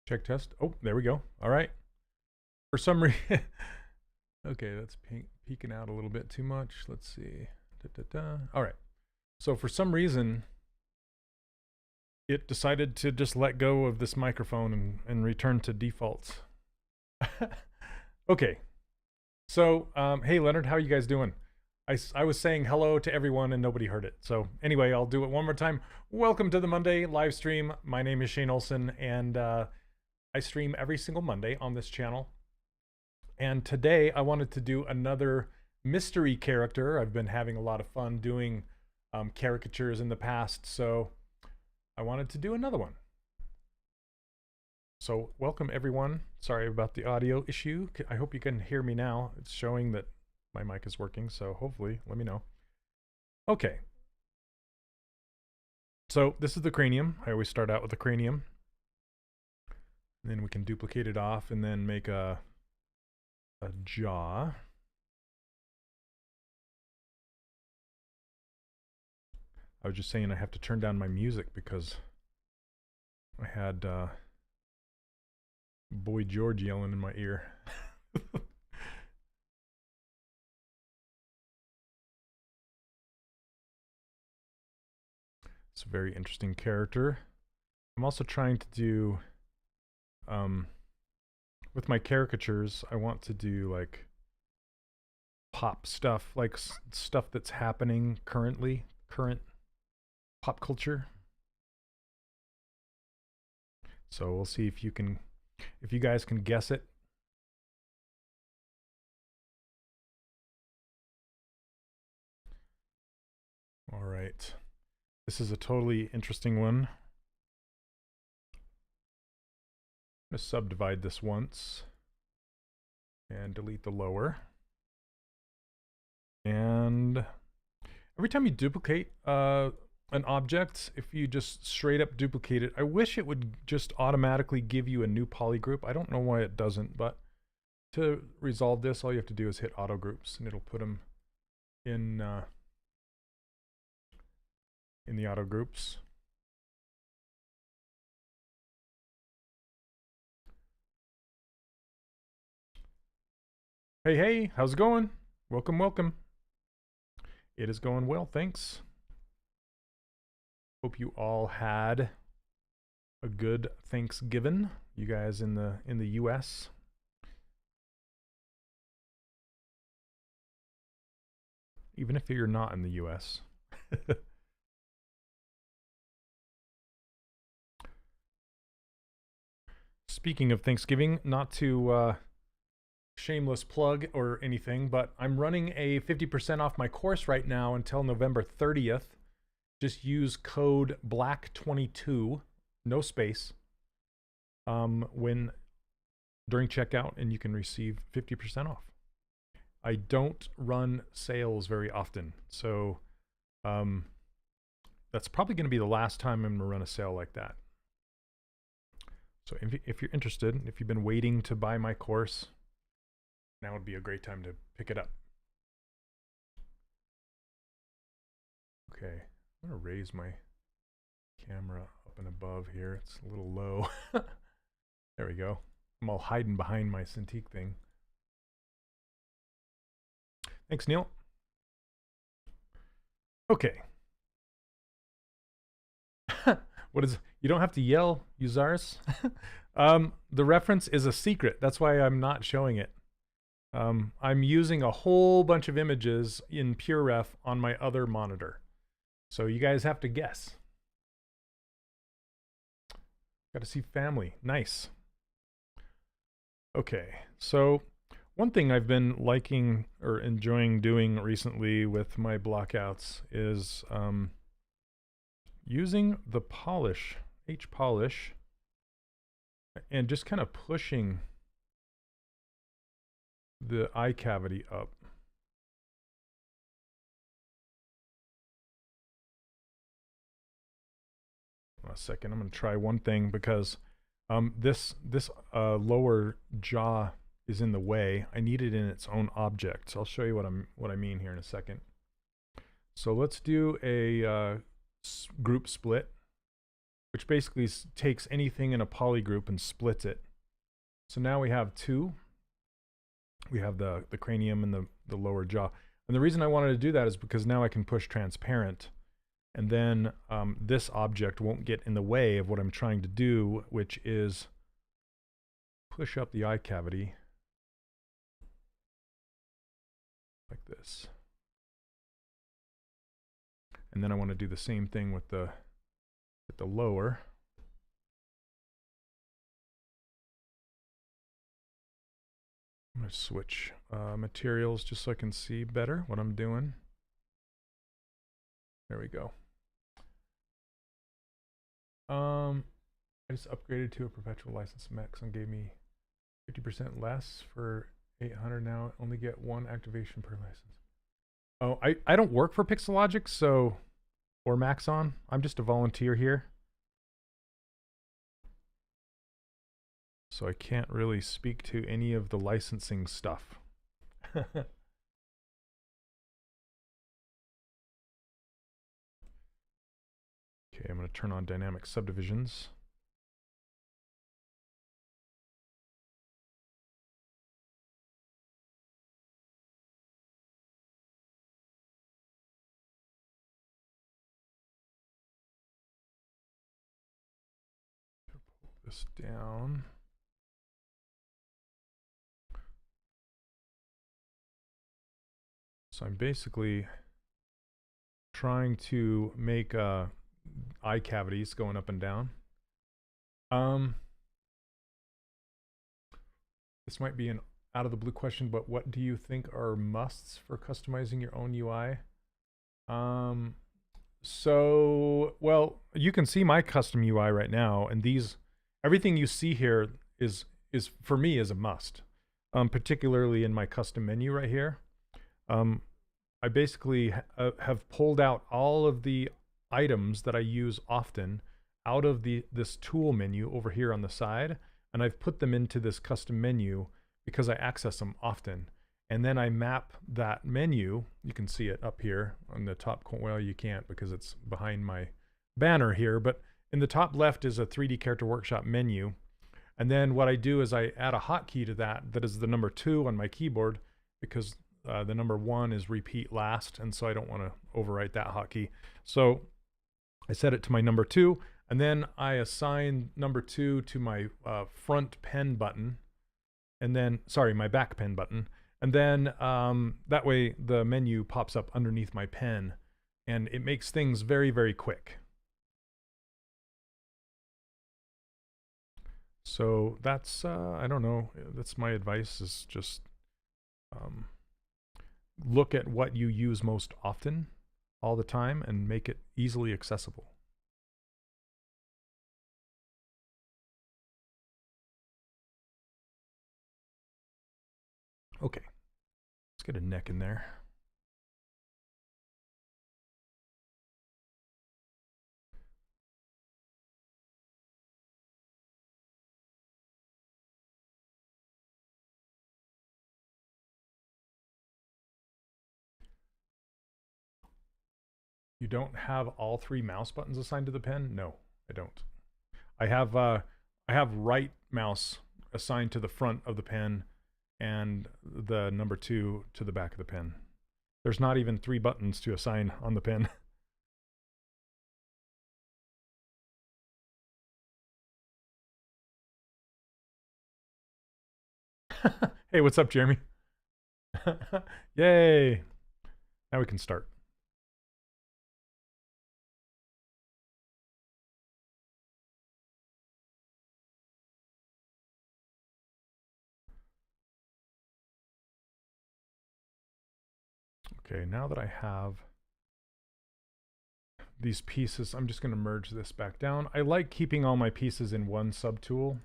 Check test. Oh, there we go. All right. For some reason, okay, that's peeking out a little bit too much. Let's see. All right. So for some reason, it decided to just let go of this microphone and return to defaults. Okay. So, hey, Leonard, how are you guys doing? I was saying hello to everyone and nobody heard it. So anyway, I'll do it one more time. Welcome to the Monday live stream. My name is Shane Olson, and I stream every single Monday on this channel. And today I wanted to do another mystery character. I've been having a lot of fun doing caricatures in the past, so I wanted to do another one. So welcome everyone. Sorry about the audio issue. I hope you can hear me now. It's showing that my mic is working, so hopefully let me know. Okay. So this is the cranium. I always start out with the cranium. And then we can duplicate it off and then make a jaw. I was just saying I have to turn down my music because I had Boy George yelling in my ear. It's a very interesting character. I'm also trying to do, with my caricatures, I want to do like pop stuff, like stuff that's happening current pop culture. So we'll see if you guys can guess it. All right. This is a totally interesting one. I'm going to subdivide this once and delete the lower. And every time you duplicate an object, if you just straight up duplicate it, I wish it would just automatically give you a new poly group. I don't know why it doesn't, but to resolve this, all you have to do is hit auto groups and it'll put them in the auto groups. Hey, hey, how's it going? Welcome, welcome. It is going well, thanks. Hope you all had a good Thanksgiving. You guys in the US. Even if you're not in the US. Speaking of Thanksgiving, not to shameless plug or anything, but I'm running a 50% off my course right now until November 30th. Just use code BLACK22, no space, during checkout, and you can receive 50% off. I don't run sales very often, so that's probably going to be the last time I'm going to run a sale like that. So if you're interested, if you've been waiting to buy my course, now would be a great time to pick it up. Okay, I'm going to raise my camera up and above here. It's a little low. There we go. I'm all hiding behind my Cintiq thing. Thanks, Neil. Okay. What is, you don't have to yell, Uzars. The reference is a secret. That's why I'm not showing it. I'm using a whole bunch of images in PureRef on my other monitor. So you guys have to guess. Got to see family. Nice. Okay, so one thing I've been liking or enjoying doing recently with my blockouts is using the polish, H-polish, and just kind of pushing the eye cavity up. A second, I'm going to try one thing because this lower jaw is in the way. I need it in its own object. So I'll show you what I mean here in a second. So let's do a group split. which basically takes anything in a poly group and splits it. So now we have two. We have the cranium and the lower jaw. And the reason I wanted to do that is because now I can push transparent, and then this object won't get in the way of what I'm trying to do, which is push up the eye cavity like this. And then I want to do the same thing with the lower. I'm going to switch materials just so I can see better what I'm doing. There we go. I just upgraded to a perpetual license. Maxon gave me 50% less for 800 now. Only get one activation per license. Oh, I don't work for Pixelogic, so, or Maxon. I'm just a volunteer here. So I can't really speak to any of the licensing stuff. Okay, I'm going to turn on dynamic subdivisions. Pull this down. So I'm basically trying to make eye cavities going up and down. This might be an out of the blue question, but what do you think are musts for customizing your own UI? So, well, you can see my custom UI right now, and everything you see here is for me is a must, particularly in my custom menu right here. I basically have pulled out all of the items that I use often out of this tool menu over here on the side, and I've put them into this custom menu because I access them often. And then I map that menu. You can see it up here on the top corner. Well, you can't because it's behind my banner here, but in the top left is a 3D Character Workshop menu. And then what I do is I add a hotkey to that is the number 2 on my keyboard, because the number 1 is repeat last, and so I don't want to overwrite that hotkey. So I set it to my number 2, and then I assign number 2 to my front pen button, and then, sorry, my back pen button. And then that way the menu pops up underneath my pen, and it makes things very, very quick. So that's, I don't know, that's my advice, is just look at what you use most often all the time and make it easily accessible. Okay, let's get a neck in there. You don't have all 3 mouse buttons assigned to the pen? No, I don't. I have right mouse assigned to the front of the pen and the number 2 to the back of the pen. There's not even 3 buttons to assign on the pen. Hey, what's up, Jeremy? Yay! Now we can start. Okay, now that I have these pieces, I'm just going to merge this back down. I like keeping all my pieces in one subtool,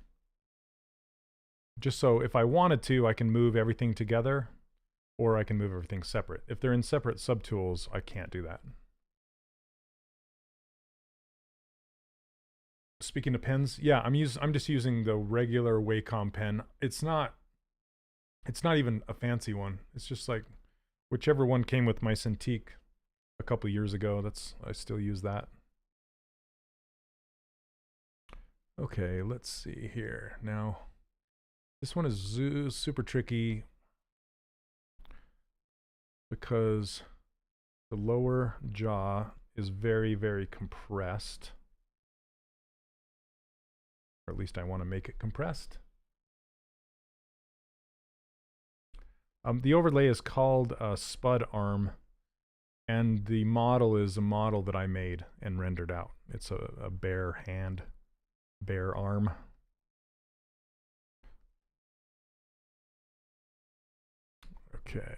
just so if I wanted to, I can move everything together, or I can move everything separate. If they're in separate subtools, I can't do that. Speaking of pens, yeah, I'm just using the regular Wacom pen. It's not even a fancy one. It's just like whichever one came with my Cintiq a couple years ago. I still use that. Okay, let's see here. Now, this one is super tricky because the lower jaw is very, very compressed. Or at least I want to make it compressed. The overlay is called Spud Arm, and the model is a model that I made and rendered out. It's a bare hand, bare arm. Okay.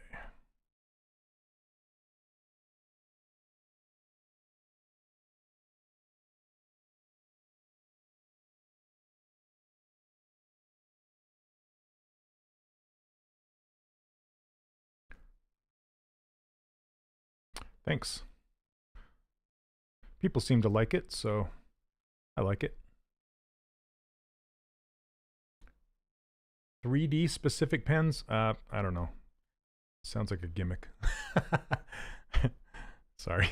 Thanks. People seem to like it, so I like it. 3D specific pens? I don't know. Sounds like a gimmick. Sorry.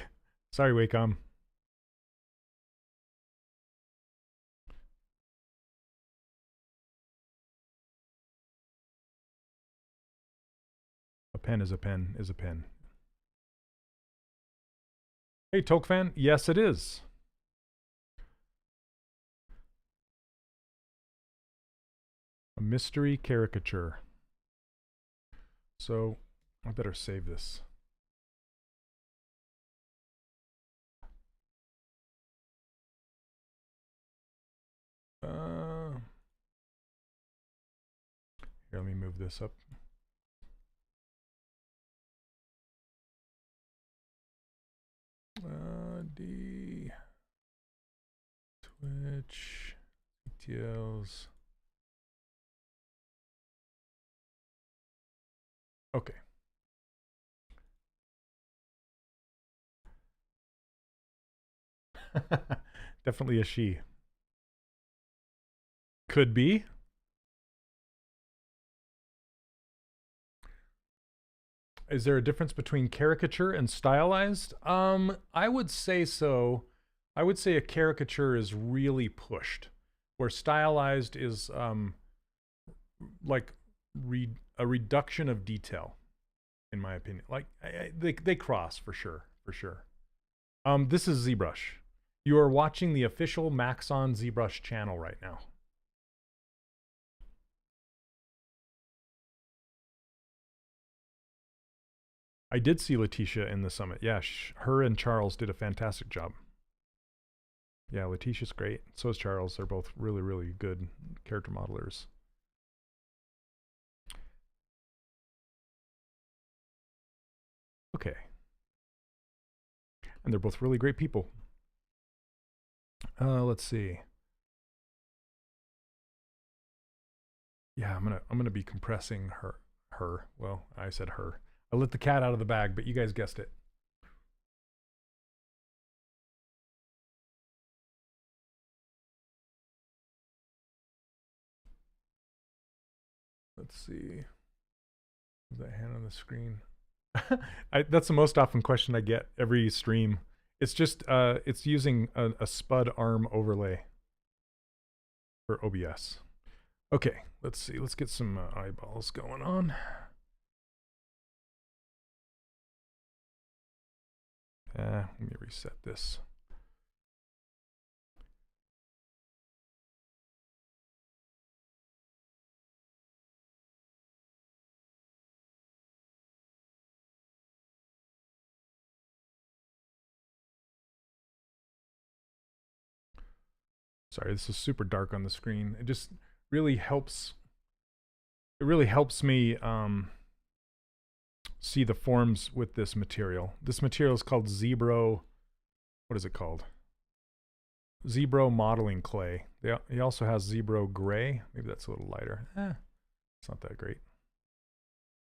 Sorry, Wacom. A pen is a pen is a pen. Hey, Tolkfan. Yes, it is. A mystery caricature. So, I better save this. Here, let me move this up. D Twitch details. Okay. Definitely a she. Could be. Is there a difference between caricature and stylized? I would say so. I would say a caricature is really pushed, where stylized is like a reduction of detail, in my opinion. Like they cross for sure, for sure. This is ZBrush. You are watching the official Maxon ZBrush channel right now. I did see Letitia in the summit. Yeah, her and Charles did a fantastic job. Yeah, Letitia's great. So is Charles. They're both really, really good character modelers. Okay. And they're both really great people. Let's see. Yeah, I'm gonna be compressing her. Well, I said her. I let the cat out of the bag, but you guys guessed it. Let's see. Is that hand on the screen? That's the most often question I get every stream. It's just it's using a Spud Arm overlay for OBS. Okay, let's see. Let's get some eyeballs going on. Let me reset this. Sorry, this is super dark on the screen. It just really helps. It really helps me see the forms with this material. This material is called ZBrush. What is it called? ZBrush modeling clay. He also has ZBrush gray. Maybe that's a little lighter. It's not that great.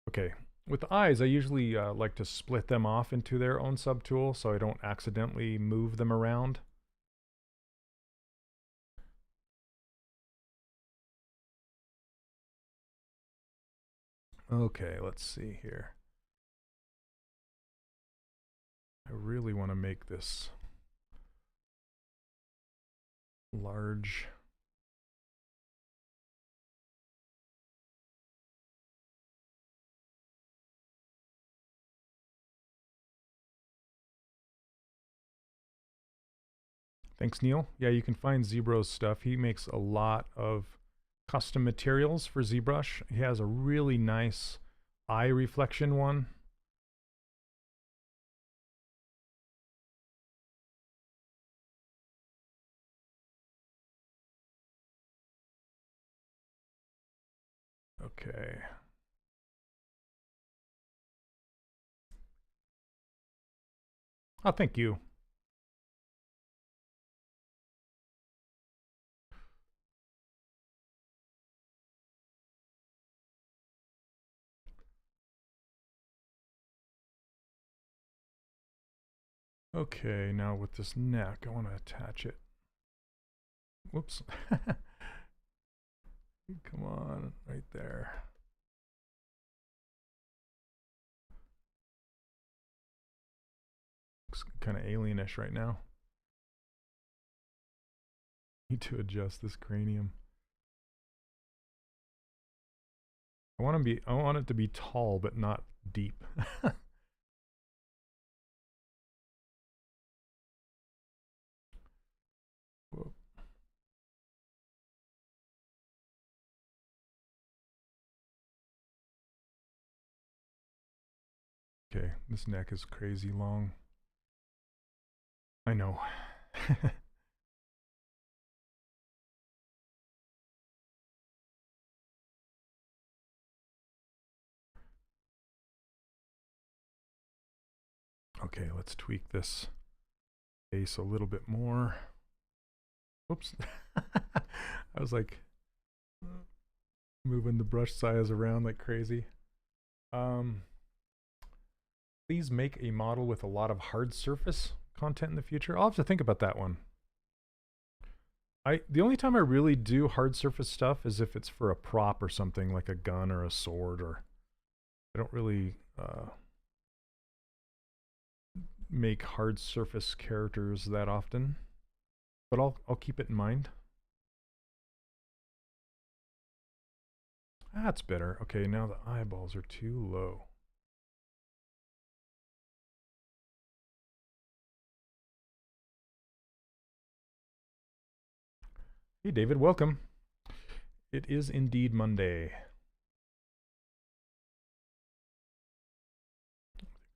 Okay, with the eyes, I usually like to split them off into their own subtool so I don't accidentally move them around. Okay, let's see here. I really want to make this large. Thanks, Neil. Yeah, you can find ZBrush stuff. He makes a lot of custom materials for ZBrush. He has a really nice eye reflection one. Okay. Oh, thank you. Okay, now with this neck, I want to attach it. Whoops. Come on, right there. Looks kind of alienish right now. Need to adjust this cranium. I want it to be tall but not deep. Whoa. Okay, this neck is crazy long. I know. Okay, let's tweak this face a little bit more. Whoops. I was like moving the brush size around like crazy. Please make a model with a lot of hard surface content in the future. I'll have to think about that one. The only time I really do hard surface stuff is if it's for a prop or something like a gun or a sword, or I don't really make hard surface characters that often, but I'll keep it in mind. That's better. Okay, now the eyeballs are too low. Hey David, welcome. It is indeed Monday.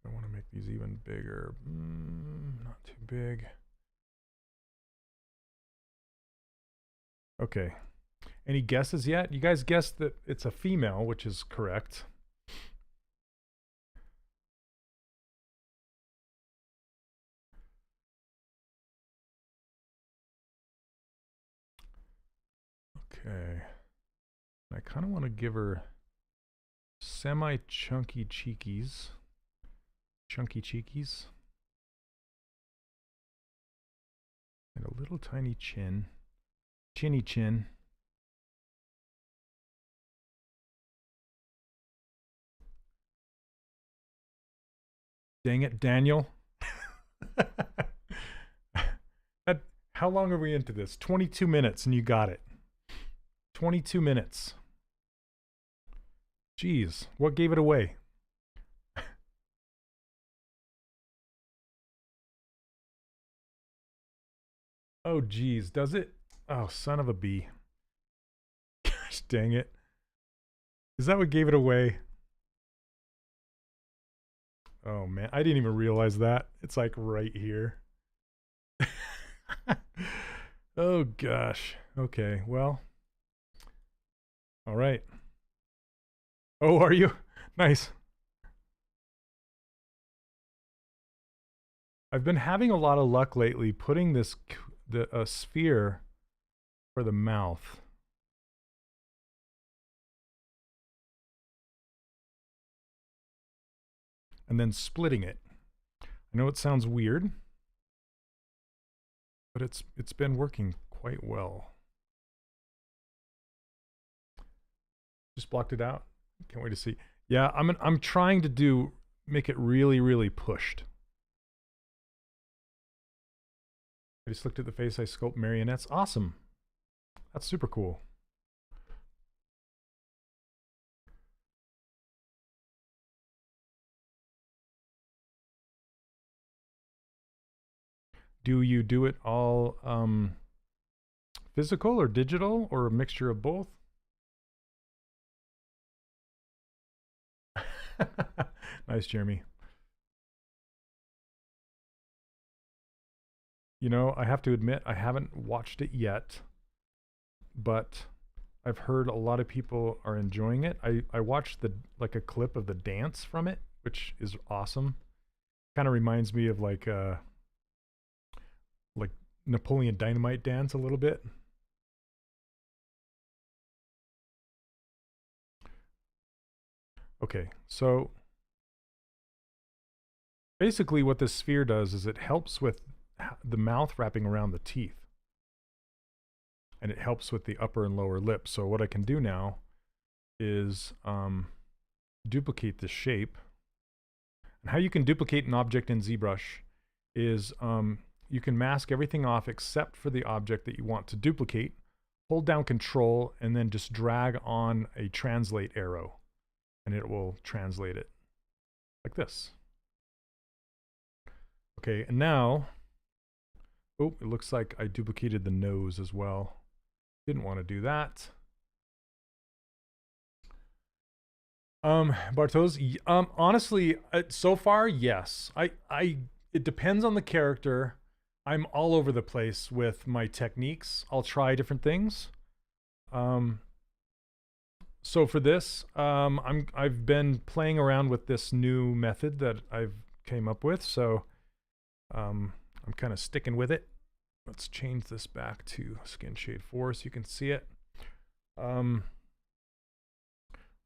I want to make these even bigger. Not too big. Okay. Any guesses yet? You guys guessed that it's a female, which is correct. Okay. I kind of want to give her semi-chunky cheekies. Chunky cheekies. And a little tiny chin. Chinny chin. Dang it, Daniel. How long are we into this? 22 minutes and you got it. 22 minutes. Jeez, what gave it away? Oh, geez, does it? Oh, son of a bee. Gosh, dang it. Is that what gave it away? Oh, man, I didn't even realize that. It's like right here. Oh, gosh. Okay, well. All right. Oh, are you? Nice. I've been having a lot of luck lately putting this a sphere for the mouth. And then splitting it. I know it sounds weird, but it's been working quite well. Just blocked it out. Can't wait to see. Yeah, I'm trying to make it really pushed. I just looked at the face. I sculpt marionettes. Awesome. That's super cool. Do you do it all physical or digital or a mixture of both? Nice, Jeremy. You know, I have to admit, I haven't watched it yet, but I've heard a lot of people are enjoying it. I watched like a clip of the dance from it, which is awesome. Kind of reminds me of like Napoleon Dynamite dance a little bit. Okay, so basically what this sphere does is it helps with the mouth wrapping around the teeth. And it helps with the upper and lower lip. So what I can do now is duplicate this shape. And how you can duplicate an object in ZBrush is you can mask everything off except for the object that you want to duplicate. Hold down Control and then just drag on a translate arrow. And it will translate it like this. Okay, and now, oh, it looks like I duplicated the nose as well. Didn't want to do that. Bartos, honestly, so far, yes. It depends on the character. I'm all over the place with my techniques. I'll try different things. So for this, I've been playing around with this new method that I've came up with. So, I'm kind of sticking with it. Let's change this back to skin shade 4 so you can see it. Okay,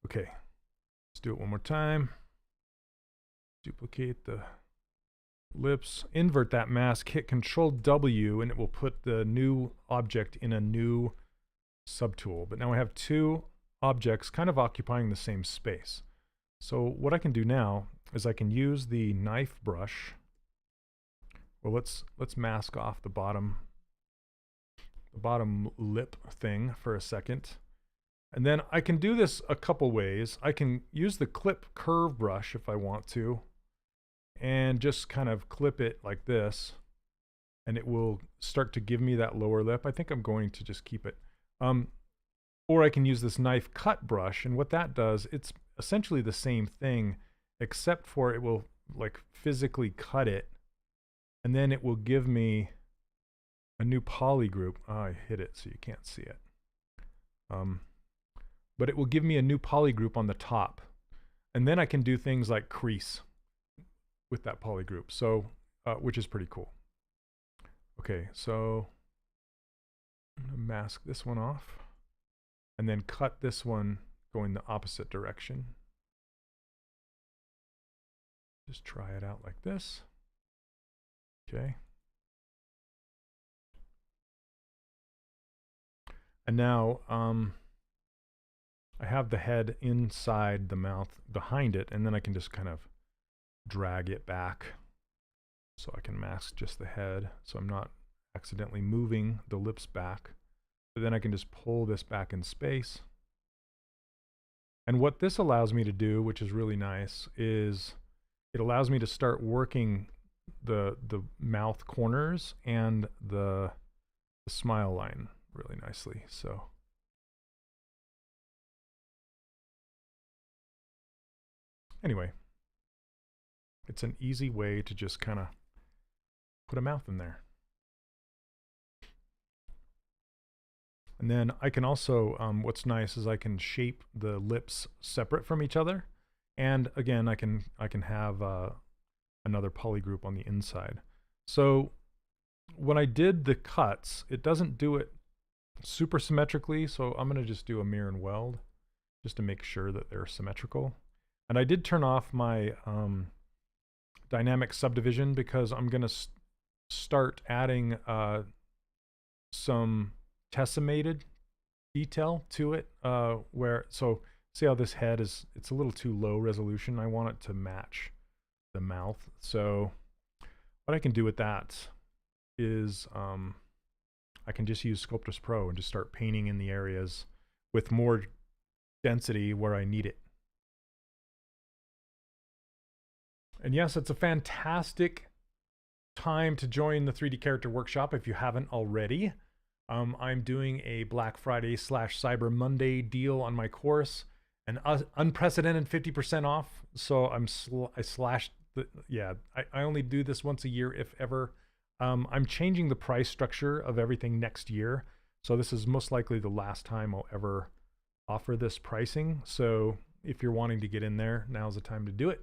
let's do it one more time. Duplicate the lips, invert that mask, hit Control W, and it will put the new object in a new subtool. But now I have two objects kind of occupying the same space. So what I can do now is I can use the knife brush. Well, let's mask off the bottom lip thing for a second. And then I can do this a couple ways. I can use the clip curve brush if I want to, and just kind of clip it like this, and it will start to give me that lower lip. I think I'm going to just keep it. Or I can use this knife cut brush, and what that does, it's essentially the same thing, except for it will like physically cut it. And then it will give me a new poly group. Oh, I hit it so you can't see it. But it will give me a new poly group on the top. And then I can do things like crease with that poly group. So, which is pretty cool. Okay, so I'm gonna mask this one off and then cut this one going the opposite direction. Just try it out like this. Okay. And now I have the head inside the mouth behind it, and then I can just kind of drag it back so I can mask just the head so I'm not accidentally moving the lips back. But then I can just pull this back in space. And what this allows me to do, which is really nice, is it allows me to start working the mouth corners and the smile line really nicely. So anyway, it's an easy way to just kind of put a mouth in there. And then I can also, what's nice is I can shape the lips separate from each other. And again, I can have another poly group on the inside. So when I did the cuts, it doesn't do it super symmetrically, so I'm going to just do a mirror and weld just to make sure that they're symmetrical. And I did turn off my dynamic subdivision because I'm going to start adding some tessimated detail to it, so see how this head is, it's a little too low resolution. I want it to match the mouth. So what I can do with that is I can just use Sculptris Pro and just start painting in the areas with more density where I need it. And yes, it's a fantastic time to join the 3D character workshop if you haven't already. I'm doing a Black Friday / Cyber Monday deal on my course, an unprecedented 50% off. So I slashed the, yeah, I only do this once a year, if ever. I'm changing the price structure of everything next year. So this is most likely the last time I'll ever offer this pricing. So if you're wanting to get in there, now's the time to do it.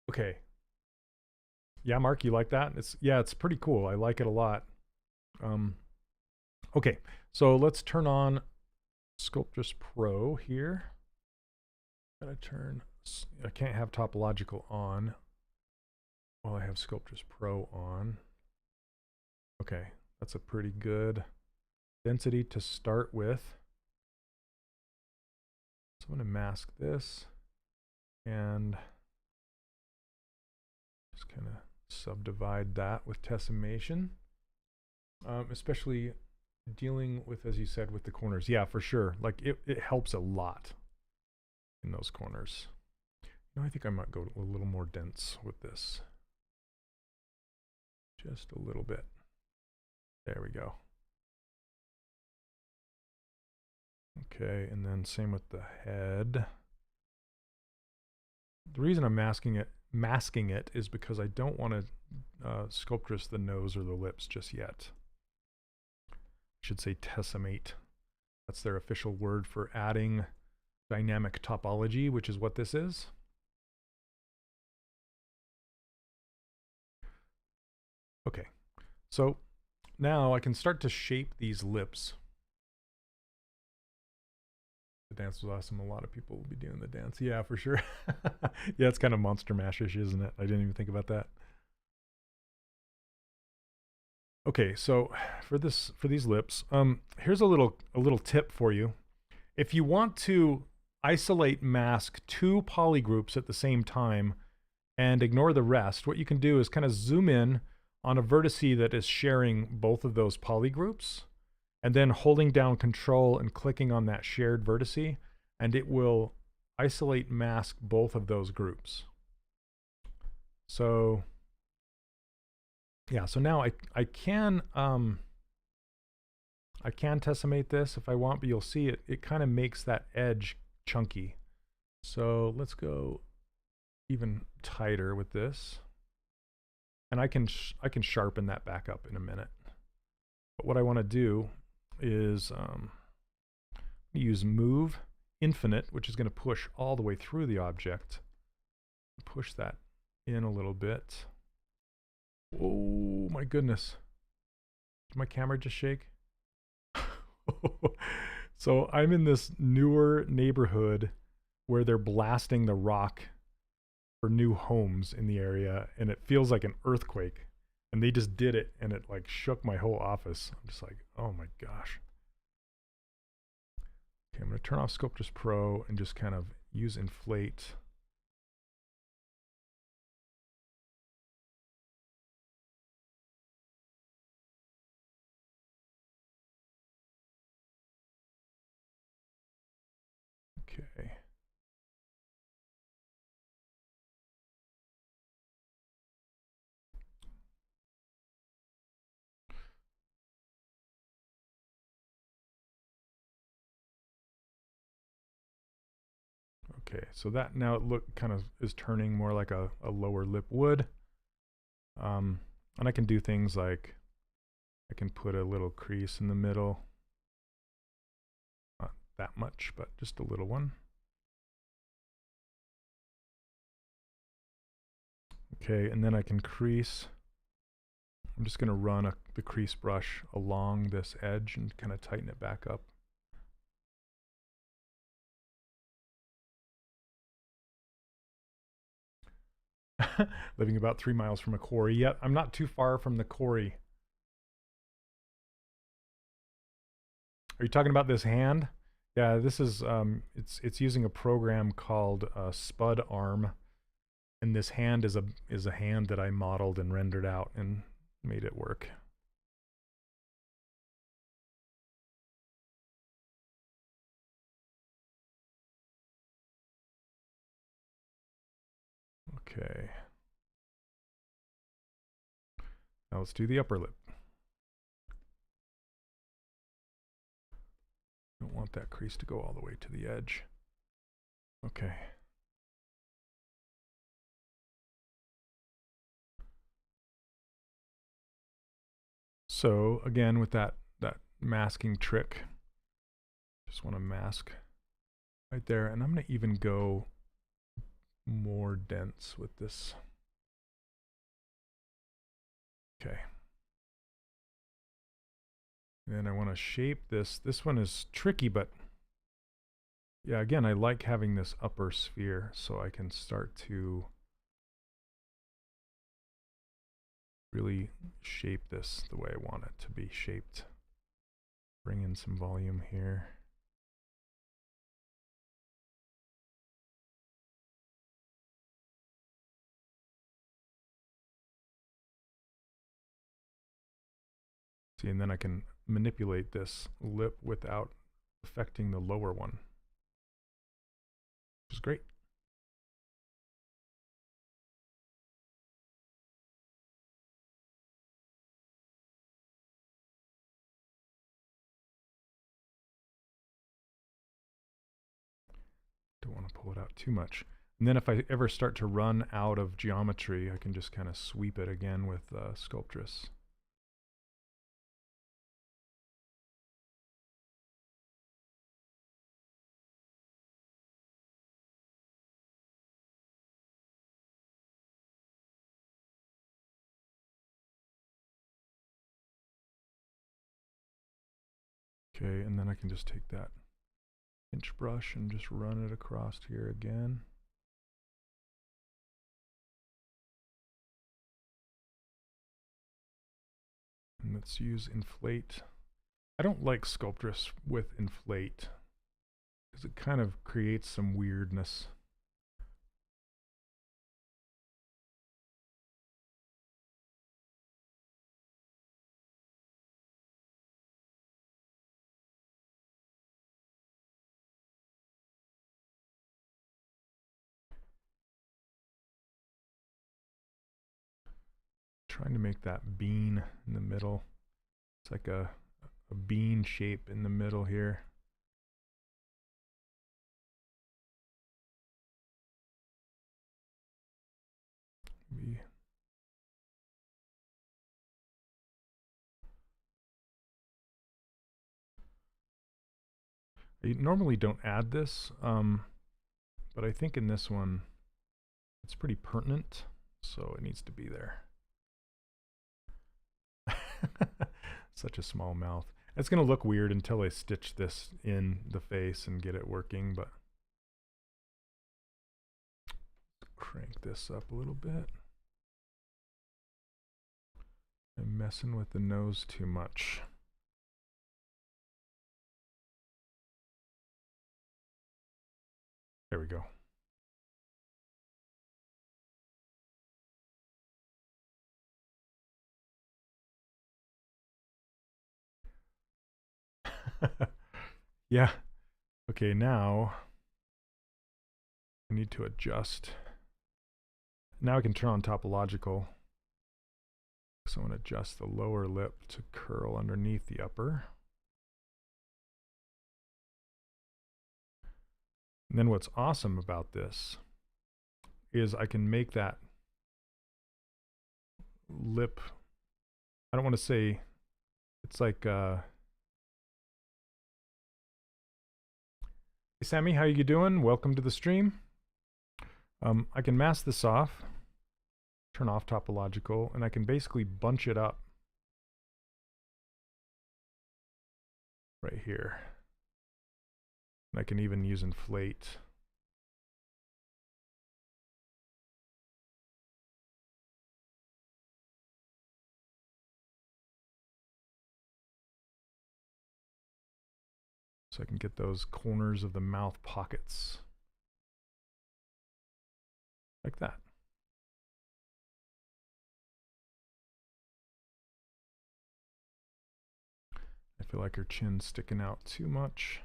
Okay. Yeah, Mark, you like that? It's pretty cool. I like it a lot. Okay, so let's turn on Sculptris Pro here. I can't have topological on while I have Sculptris Pro on. Okay, that's a pretty good density to start with. So I'm going to mask this and just kind of subdivide that with Tessimation, especially dealing with, as you said, with the corners. Yeah, for sure. Like it helps a lot in those corners. You know, I think I might go a little more dense with this. Just a little bit. There we go. Okay, and then same with the head. The reason I'm masking it is because I don't want to Sculptris the nose or the lips just yet. I should say tessimate. That's their official word for adding dynamic topology, which is what this is. Okay, so now I can start to shape these lips. The dance was awesome. A lot of people will be doing the dance. Yeah, for sure. Yeah, it's kind of Monster Mash-ish, isn't it? I didn't even think about that. Okay, so for these lips, here's a little tip for you. If you want to isolate mask 2 polygroups at the same time and ignore the rest, what you can do is kind of zoom in on a vertice that is sharing both of those polygroups, and then holding down Control and clicking on that shared vertice, and it will isolate mask both of those groups. So yeah, so now I can tessimate this if I want, but you'll see it kind of makes that edge chunky. So let's go even tighter with this, and I can sharpen that back up in a minute. But what I want to do is use move infinite, which is going to push all the way through the object. Push that in a little bit. Oh my goodness. Did my camera just shake? So I'm in this newer neighborhood where they're blasting the rock for new homes in the area, and it feels like an earthquake. And they just did it, and it like shook my whole office. I'm just like, oh my gosh. Okay, I'm going to turn off Sculptris Pro and just kind of use inflate. Okay. Okay, so that now it kind of is turning more like a lower lip would. And I can do things like I can put a little crease in the middle. Not that much, but just a little one. Okay, and then I can crease. I'm just going to run the crease brush along this edge and kind of tighten it back up. Living about 3 miles from a quarry. Yet I'm not too far from the quarry. Are you talking about this hand? Yeah, this is it's using a program called Spud Arm, and this hand is a hand that I modeled and rendered out and made it work. Okay. Now let's do the upper lip. Don't want that crease to go all the way to the edge. Okay. So again, with that masking trick, just want to mask right there, and I'm going to even go more dense with this. Okay. And then I want to shape this. This one is tricky, but yeah, again, I like having this upper sphere so I can start to really shape this the way I want it to be shaped. Bring in some volume here. See, and then I can manipulate this lip without affecting the lower one, which is great. Don't want to pull it out too much. And then if I ever start to run out of geometry, I can just kind of sweep it again with Sculptress. Okay, and then I can just take that inch brush and just run it across here again. And let's use inflate. I don't like Sculptress with inflate because it kind of creates some weirdness. Trying to make that bean in the middle. It's like a bean shape in the middle here. Maybe. I normally don't add this, but I think in this one it's pretty pertinent, so it needs to be there. Such a small mouth. It's going to look weird until I stitch this in the face and get it working, but crank this up a little bit. I'm messing with the nose too much. There we go. Yeah. Okay, now I need to adjust. Now I can turn on topological. So I'm going to adjust the lower lip to curl underneath the upper. And then what's awesome about this is I can make that lip, I don't want to say, it's like, hey Sammy, how you doing? Welcome to the stream. I can mask this off, turn off topological, and I can basically bunch it up right here. And I can even use inflate. So I can get those corners of the mouth pockets. Like that. I feel like her chin's sticking out too much.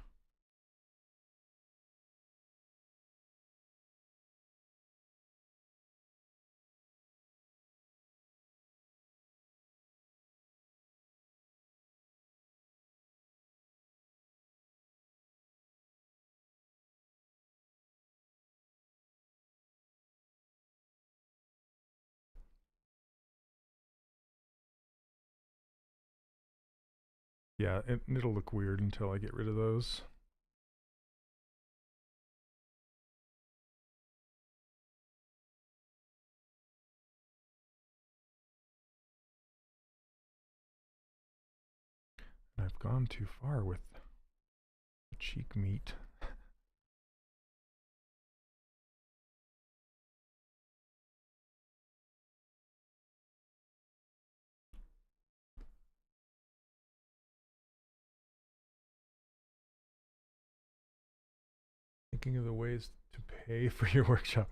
Yeah, it'll look weird until I get rid of those. And I've gone too far with the cheek meat. Thinking of the ways to pay for your workshop.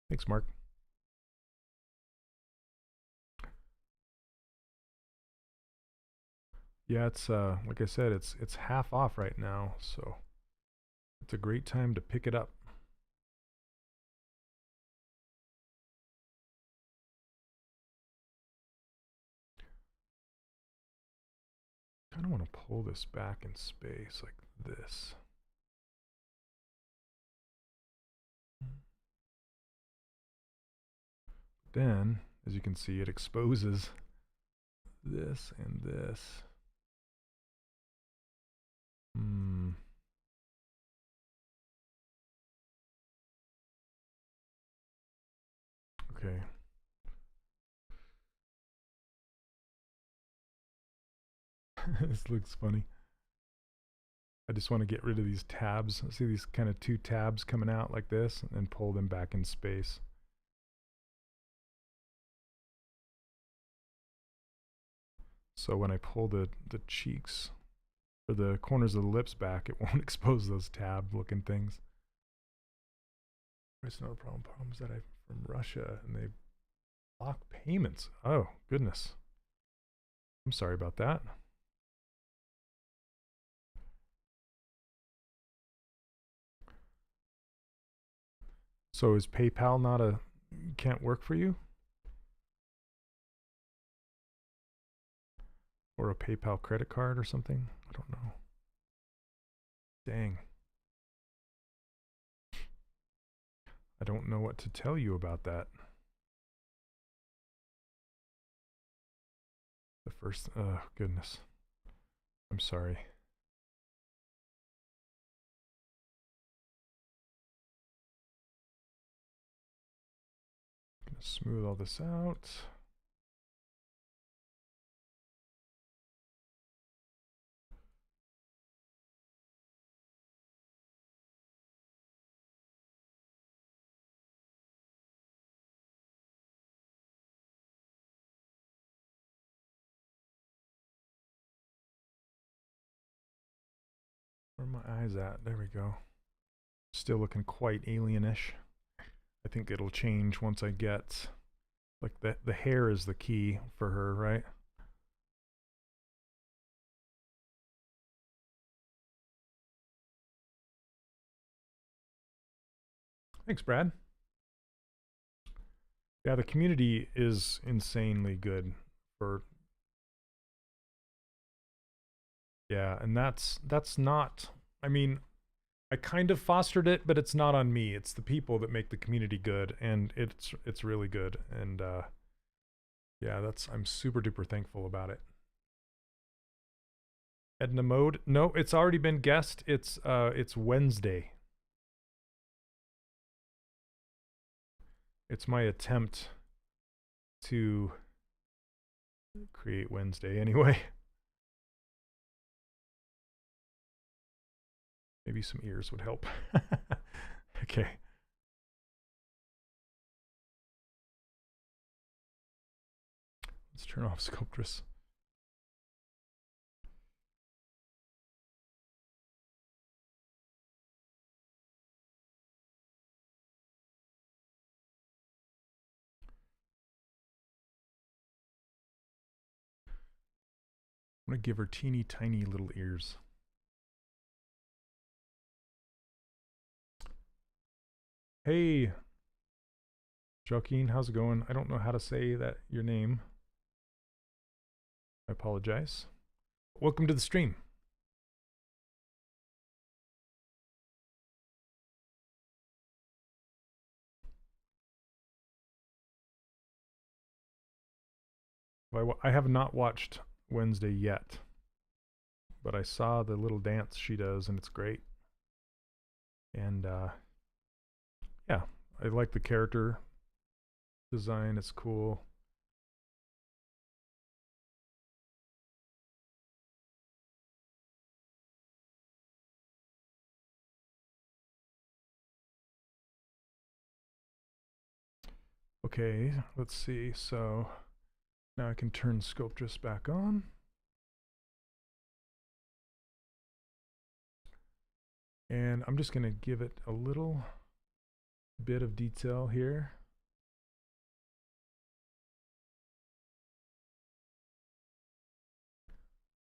Thanks, Mark. Yeah, it's like I said, it's half off right now, so it's a great time to pick it up. I kind of want to pull this back in space like this. Then, as you can see, it exposes this and this. Okay. This looks funny. I just want to get rid of these tabs. See these kind of two tabs coming out like this, and then pull them back in space. So when I pull the cheeks or the corners of the lips back, it won't expose those tab looking things. There's another problem. Problems that I'm from Russia and they block payments. Oh, goodness. I'm sorry about that. So is PayPal not can't work for you? Or a PayPal credit card or something? I don't know. Dang. I don't know what to tell you about that. The first, oh goodness. I'm sorry. I'm gonna smooth all this out. Where are my eyes at? There we go. Still looking quite alienish. I think it'll change once I get, like the hair is the key for her, right? Thanks, Brad. Yeah, the community is insanely good for, yeah, and that's not, I mean, I kind of fostered it, but it's not on me. It's the people that make the community good, and it's really good. And yeah, I'm super duper thankful about it. Edna mode? No, it's already been guessed. It's Wednesday. It's my attempt to create Wednesday anyway. Maybe some ears would help. Okay. Let's turn off Sculptress. I'm going to give her teeny tiny little ears. Hey, Joaquin, how's it going? I don't know how to say that your name. I apologize. Welcome to the stream. I have not watched Wednesday yet, but I saw the little dance she does, and it's great. And yeah, I like the character design. It's cool. Okay, let's see. So now I can turn Sculptress back on. And I'm just going to give it a little bit of detail here.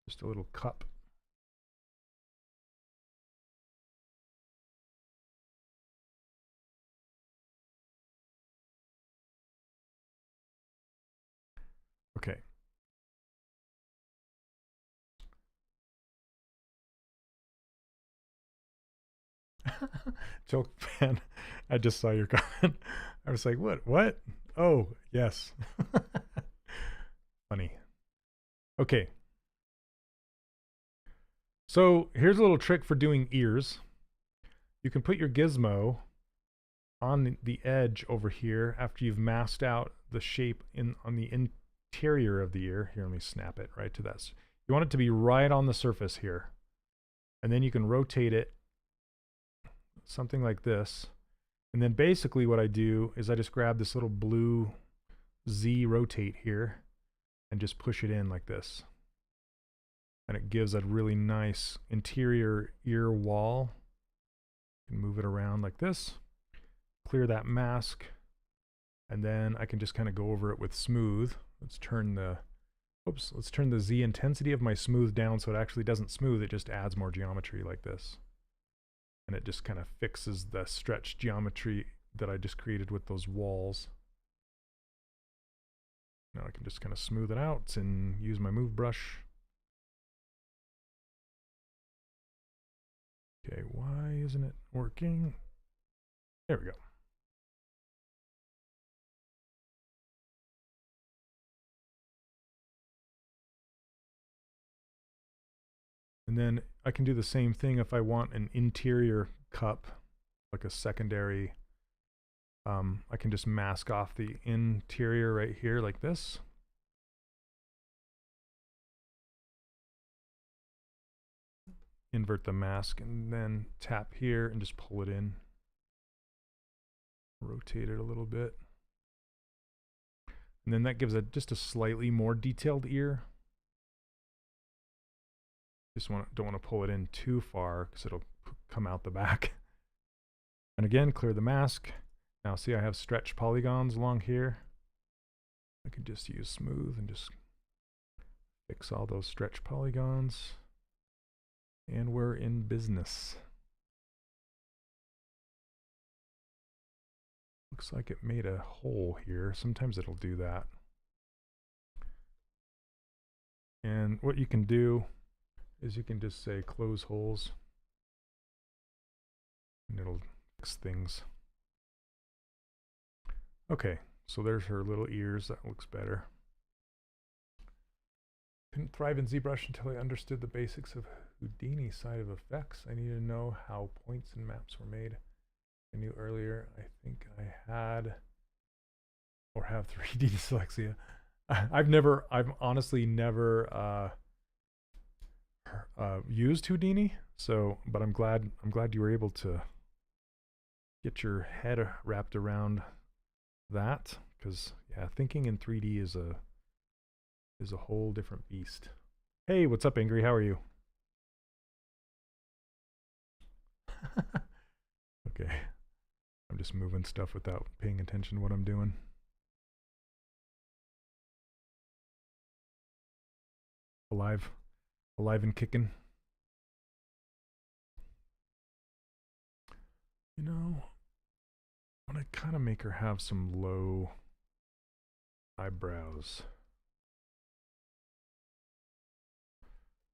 Just a little cup. Okay. Joke fan, I just saw your comment. I was like, what? Oh, yes. Funny. Okay. So here's a little trick for doing ears. You can put your gizmo on the edge over here after you've masked out the shape on the interior of the ear. Here, let me snap it right to that. You want it to be right on the surface here. And then you can rotate it something like this. And then basically what I do is I just grab this little blue Z rotate here and just push it in like this. And it gives a really nice interior ear wall. You can move it around like this. Clear that mask. And then I can just kind of go over it with smooth. Let's turn the Z intensity of my smooth down so it actually doesn't smooth, it just adds more geometry like this. And it just kind of fixes the stretched geometry that I just created with those walls. Now I can just kind of smooth it out and use my move brush. Okay, why isn't it working? There we go. And then I can do the same thing if I want an interior cup, like a secondary. I can just mask off the interior right here like this. Invert the mask and then tap here and just pull it in. Rotate it a little bit. And then that gives it just a slightly more detailed ear. Don't want to pull it in too far because it'll come out the back. And again, clear the mask. Now see, I have stretch polygons along here. I could just use smooth and just fix all those stretch polygons. And we're in business. Looks like it made a hole here. Sometimes it'll do that. And what you can do is you can just say close holes. And it'll fix things. Okay, so there's her little ears. That looks better. Couldn't thrive in ZBrush until I understood the basics of Houdini side of effects. I needed to know how points and maps were made. I knew earlier, I think I had or have 3D dyslexia. I've honestly never used Houdini, but I'm glad you were able to get your head wrapped around that, because yeah, thinking in 3D is a whole different beast. Hey, what's up, Angry? How are you? Okay. I'm just moving stuff without paying attention to what I'm doing. Alive and kicking. You know, I want to kind of make her have some low eyebrows.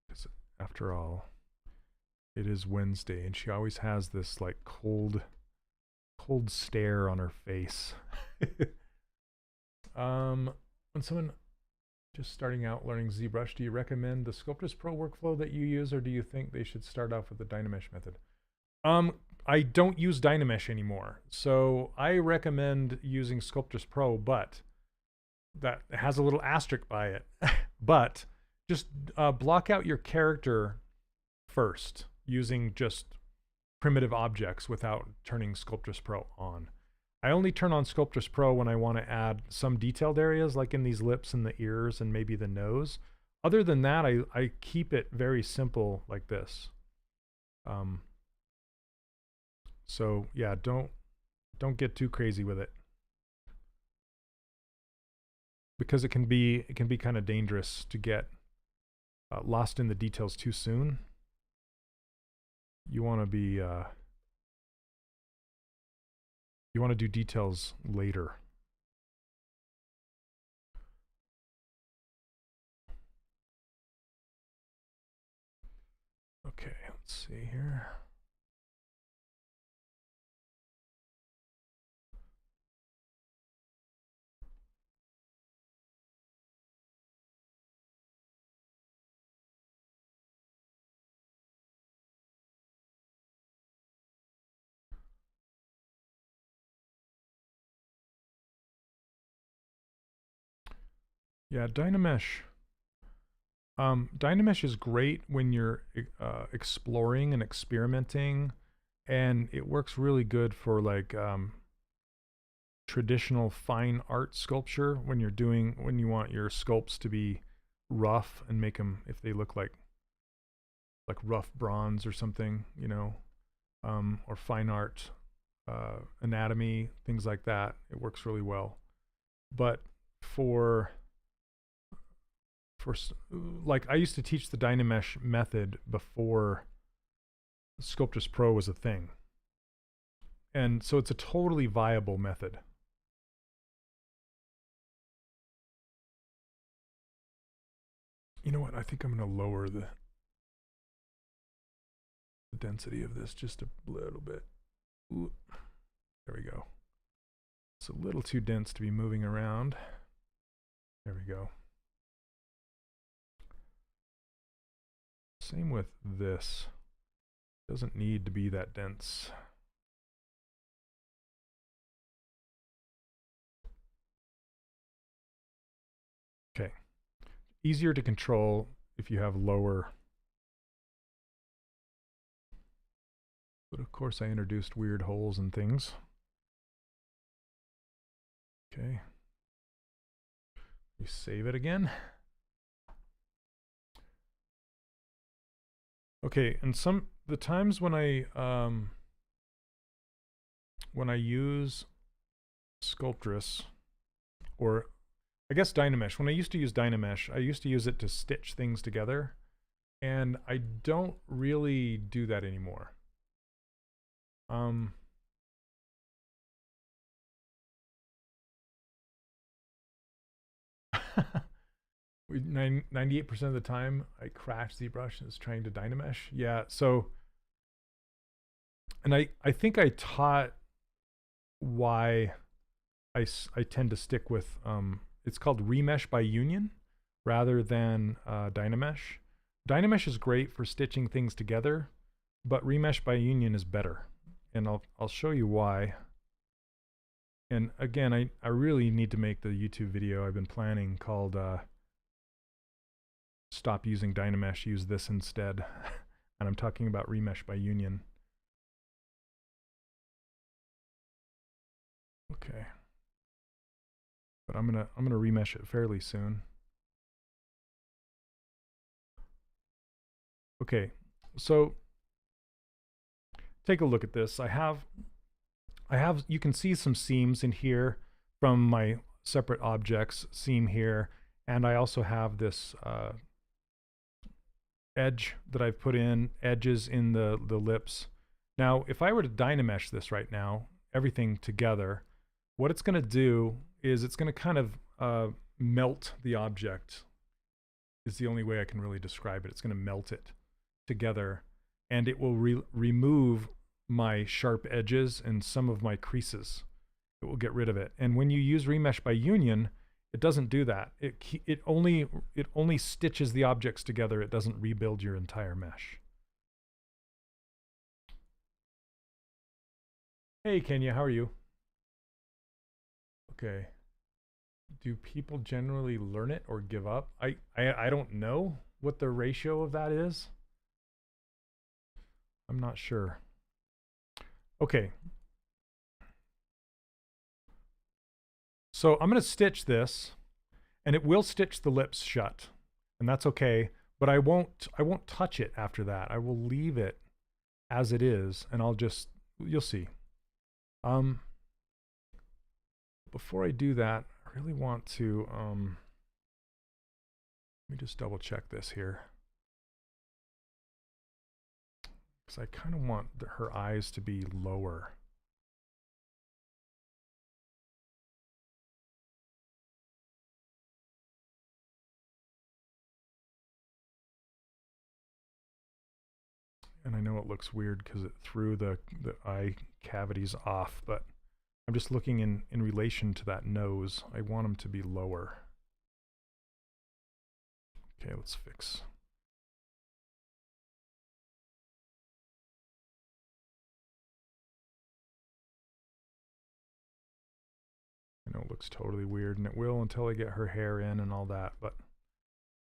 Because after all, it is Wednesday and she always has this like cold stare on her face. When someone just starting out learning ZBrush, do you recommend the Sculptris Pro workflow that you use, or do you think they should start off with the Dynamesh method? I don't use Dynamesh anymore, so I recommend using Sculptris Pro, but that has a little asterisk by it. But just block out your character first using just primitive objects without turning Sculptris Pro on. I only turn on Sculptris Pro when I want to add some detailed areas, like in these lips and the ears and maybe the nose. Other than that, I keep it very simple like this. So yeah, don't get too crazy with it, because it can be kind of dangerous to get lost in the details too soon. You want to be you want to do details later. Okay, let's see here. Yeah, Dynamesh. Dynamesh is great when you're exploring and experimenting, and it works really good for like traditional fine art sculpture when you want your sculpts to be rough and make them, if they look like rough bronze or something, you know, or fine art anatomy, things like that. It works really well. But for like, I used to teach the Dynamesh method before Sculptris Pro was a thing, and so it's a totally viable method. You know what? I think I'm going to lower the density of this just a little bit. Ooh. There we go. It's a little too dense to be moving around. There we go. Same with this. Doesn't need to be that dense. Okay. Easier to control if you have lower. But of course I introduced weird holes and things. Okay. We save it again. Okay, and the times when I use Sculptris, or I guess Dynamesh, when I used to use Dynamesh, I used to use it to stitch things together, and I don't really do that anymore. 98% of the time I crash ZBrush is trying to Dynamesh. Yeah, so, and I think I taught why I tend to stick with, it's called remesh by union rather than Dynamesh. Dynamesh is great for stitching things together, but remesh by union is better, and I'll show you why. And again, I really need to make the YouTube video I've been planning called Stop Using Dynamesh, Use This Instead. And I'm talking about remesh by union. Okay. But I'm gonna remesh it fairly soon. Okay, so take a look at this. I have, you can see some seams in here from my separate objects seam here, and I also have this edge that I've put in, edges in the lips. Now, if I were to Dynamesh this right now, everything together, what it's going to do is it's going to kind of melt the object, is the only way I can really describe it. It's going to melt it together, and it will remove my sharp edges and some of my creases. It will get rid of it. And when you use remesh by union, It doesn't do that. It only stitches the objects together. It doesn't rebuild your entire mesh. Hey Kenya, how are you? Okay. Do people generally learn it or give up? I don't know what the ratio of that is. I'm not sure. Okay. So I'm going to stitch this, and it will stitch the lips shut, and that's okay, but I won't touch it after that. I will leave it as it is, and you'll see. Before I do that, I really want to let me just double check this here, because I kind of want her eyes to be lower. And I know it looks weird because it threw the eye cavities off, but I'm just looking in relation to that nose. I want them to be lower. Okay, let's fix. I know it looks totally weird, and it will until I get her hair in and all that, but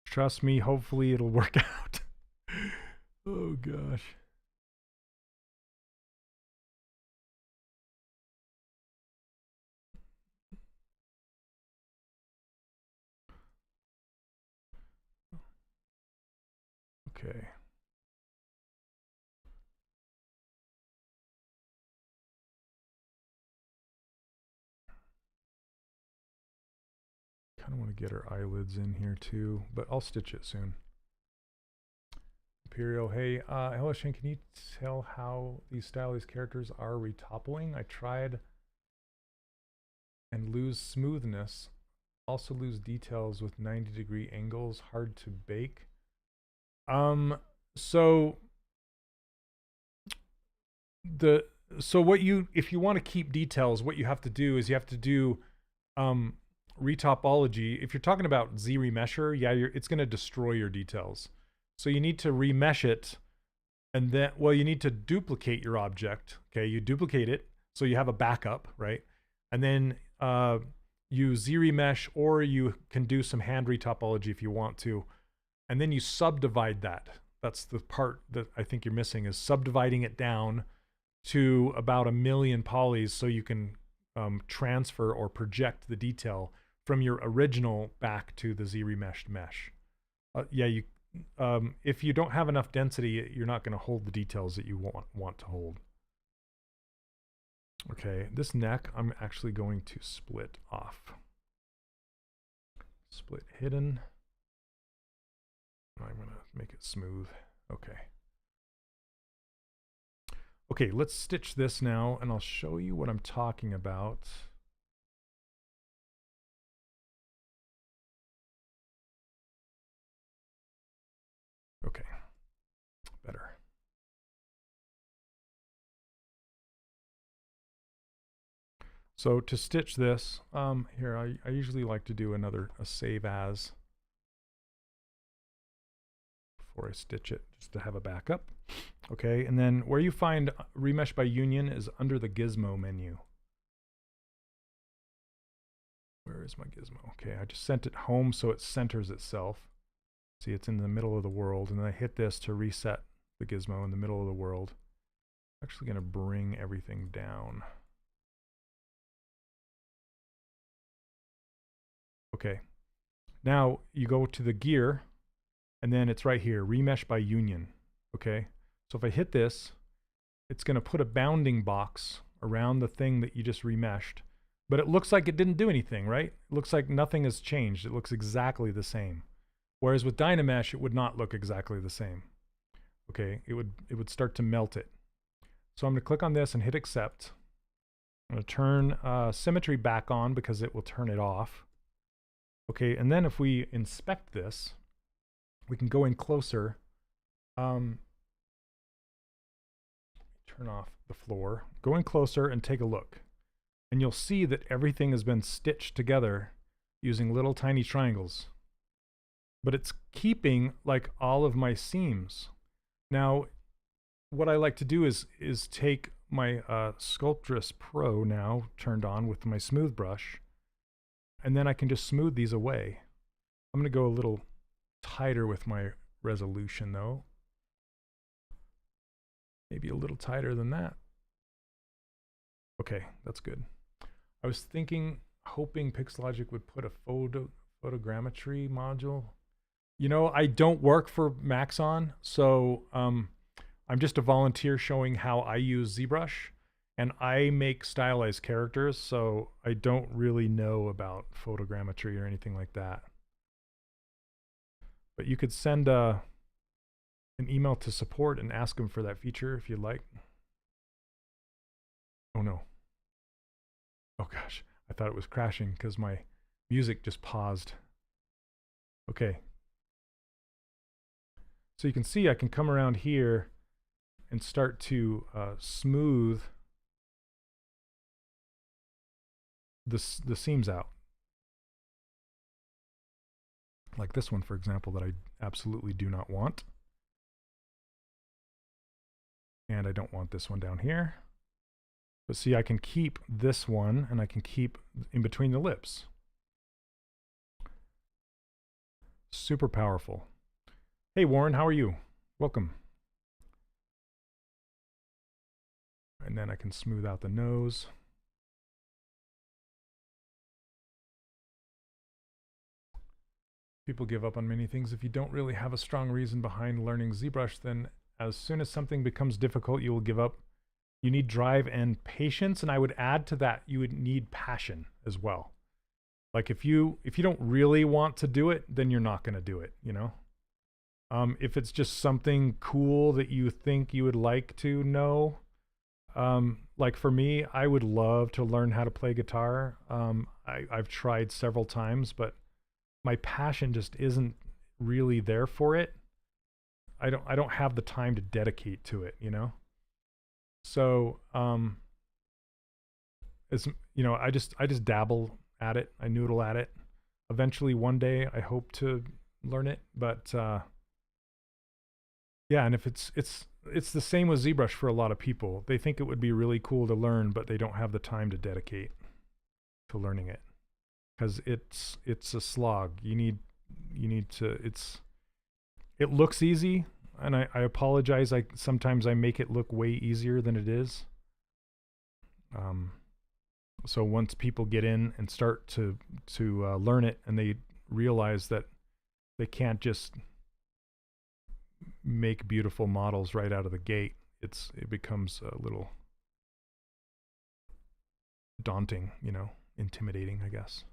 trust me, hopefully it'll work out. Oh gosh. Okay. Kind of want to get her eyelids in here too, but I'll stitch it soon. Imperial, hey, hello Shane, can you tell how these stylized characters are retoppling? I tried and lose smoothness, also lose details with 90-degree angles, hard to bake. So if you want to keep details, what you have to do is you have to do retopology. If you're talking about Z remesher, yeah, it's going to destroy your details. So you need to remesh it, and then, well, you need to duplicate your object. Okay, you duplicate it so you have a backup, right? And then you Z remesh, or you can do some hand retopology if you want to, and then you subdivide that. That's the part that I think you're missing, is subdividing it down to about 1 million polys so you can transfer or project the detail from your original back to the Z remeshed mesh. Yeah, if you don't have enough density, you're not going to hold the details that you want to hold. Okay, this neck I'm actually going to split off. Split hidden. I'm going to make it smooth. Okay. Okay, let's stitch this now, and I'll show you what I'm talking about. Okay, better. So to stitch this, here, I usually like to do a save as before I stitch it, just to have a backup. Okay, and then where you find remesh by union is under the gizmo menu. Where is my gizmo? Okay, I just sent it home so it centers itself. See, it's in the middle of the world, and then I hit this to reset the gizmo in the middle of the world. I'm actually going to bring everything down. Okay, now you go to the gear, and then it's right here, remesh by union. Okay, so if I hit this, it's going to put a bounding box around the thing that you just remeshed, but it looks like it didn't do anything, right? It looks like nothing has changed. It looks exactly the same. Whereas with Dynamesh, it would not look exactly the same. Okay, it would start to melt it. So I'm going to click on this and hit accept. I'm going to turn symmetry back on because it will turn it off. Okay, and then if we inspect this, we can go in closer. Turn off the floor. Go in closer and take a look. And you'll see that everything has been stitched together using little tiny triangles. But it's keeping like all of my seams. Now, what I like to do is take my Sculptress Pro now turned on with my smooth brush, and then I can just smooth these away. I'm going to go a little tighter with my resolution though. Maybe a little tighter than that. Okay, that's good. I was hoping Pixologic would put a photogrammetry module. You know, I don't work for Maxon, so I'm just a volunteer showing how I use ZBrush, and I make stylized characters, so I don't really know about photogrammetry or anything like that. But you could send an email to support and ask them for that feature if you'd like. Oh no. Oh gosh, I thought it was crashing because my music just paused. Okay. So you can see I can come around here and start to smooth the seams out. Like this one, for example, that I absolutely do not want. And I don't want this one down here. But see, I can keep this one, and I can keep in between the lips. Super powerful. Hey Warren, how are you? Welcome. And then I can smooth out the nose. People give up on many things. If you don't really have a strong reason behind learning ZBrush, then as soon as something becomes difficult, you will give up. You need drive and patience, and I would add to that, you would need passion as well. Like if you don't really want to do it, then you're not going to do it, you know? If it's just something cool that you think you would like to know, like for me, I would love to learn how to play guitar. I've tried several times, but my passion just isn't really there for it. I don't have the time to dedicate to it, you know? So, it's, you know, I just dabble at it. I noodle at it. Eventually one day I hope to learn it, but, yeah, and if it's the same with ZBrush for a lot of people. They think it would be really cool to learn, but they don't have the time to dedicate to learning it. Because it's a slog. You need to, it looks easy, and I apologize. Sometimes I make it look way easier than it is. So once people get in and start to learn it, and they realize that they can't just make beautiful models right out of the gate, it becomes a little daunting, you know, intimidating, I guess.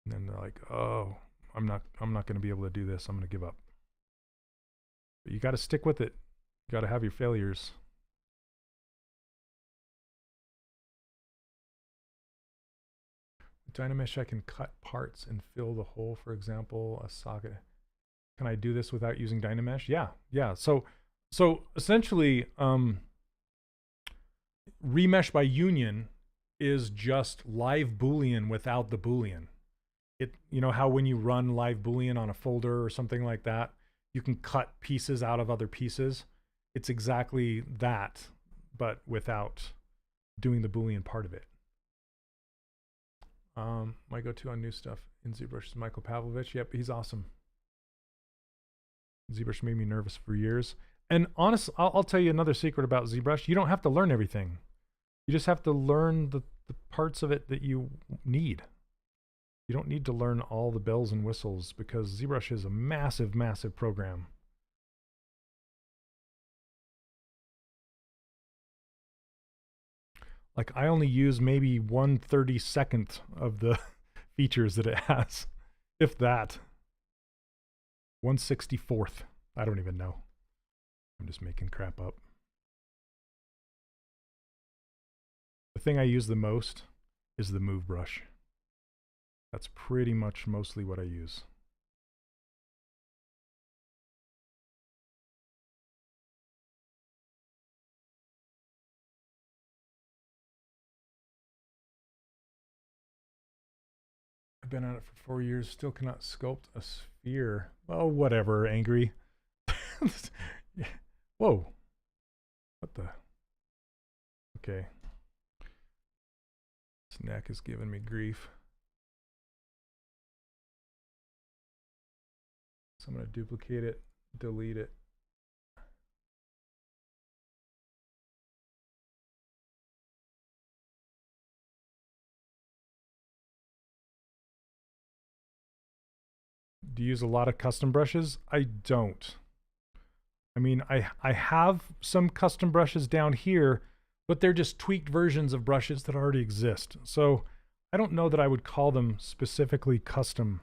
And then they're like, oh, I'm not going to be able to do this. I'm going to give up. But you got to stick with it. You got to have your failures. With Dynamesh, I can cut parts and fill the hole, for example, a socket. Can I do this without using Dynamesh? Yeah. So essentially, remesh by union is just live Boolean without the Boolean. You know how when you run live Boolean on a folder or something like that, you can cut pieces out of other pieces. It's exactly that, but without doing the Boolean part of it. My go-to on new stuff in ZBrush is Michael Pavlovich. Yep, he's awesome. ZBrush made me nervous for years. And honestly, I'll tell you another secret about ZBrush. You don't have to learn everything. You just have to learn the parts of it that you need. You don't need to learn all the bells and whistles because ZBrush is a massive, massive program. Like I only use maybe 1/32 of the features that it has, if that. 1/64. I don't even know. I'm just making crap up. The thing I use the most is the move brush. That's pretty much mostly what I use. I've been at it for 4 years, still cannot sculpt a sphere. Oh, whatever, angry. Whoa. What the? Okay. This neck is giving me grief. So I'm going to duplicate it, delete it. Do you use a lot of custom brushes? I don't. I mean, I have some custom brushes down here, but they're just tweaked versions of brushes that already exist. So I don't know that I would call them specifically custom.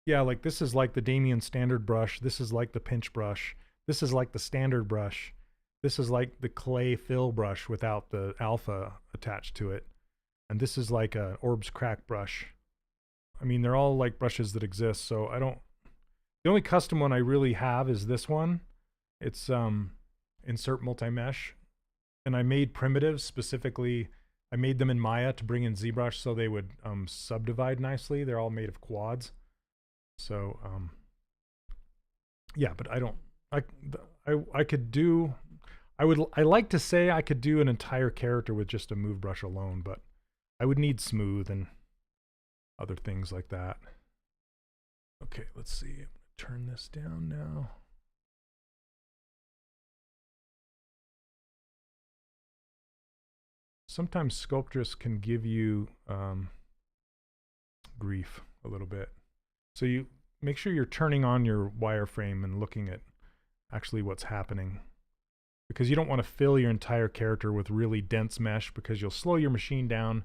Yeah, like this is like the Damien standard brush. This is like the pinch brush. This is like the standard brush. This is like the clay fill brush without the alpha attached to it. And this is like a Orbs crack brush. I mean, they're all like brushes that exist, so I don't... The only custom one I really have is this one. It's insert multi-mesh. And I made primitives specifically. I made them in Maya to bring in ZBrush so they would subdivide nicely. They're all made of quads. So, yeah, but I don't... I could do... I like to say I could do an entire character with just a move brush alone, but I would need smooth and other things like that. Okay, let's see. I'm gonna turn this down now. Sometimes Sculptress can give you grief a little bit. So you make sure you're turning on your wireframe and looking at actually what's happening, because you don't want to fill your entire character with really dense mesh, because you'll slow your machine down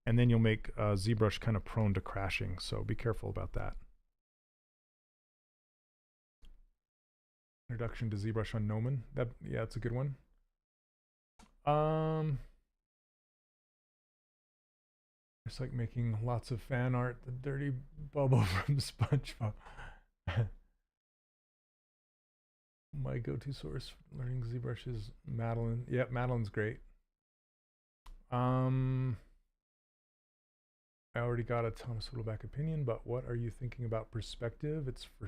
and then you'll make ZBrush kind of prone to crashing. So be careful about that. Introduction to ZBrush on Gnomon. Yeah, it's a good one. It's like making lots of fan art. The dirty bubble from SpongeBob. My go-to source for learning ZBrush is Madeline. Yep, Madeline's great. I already got a Thomas Whittleback opinion, but what are you thinking about perspective? It's for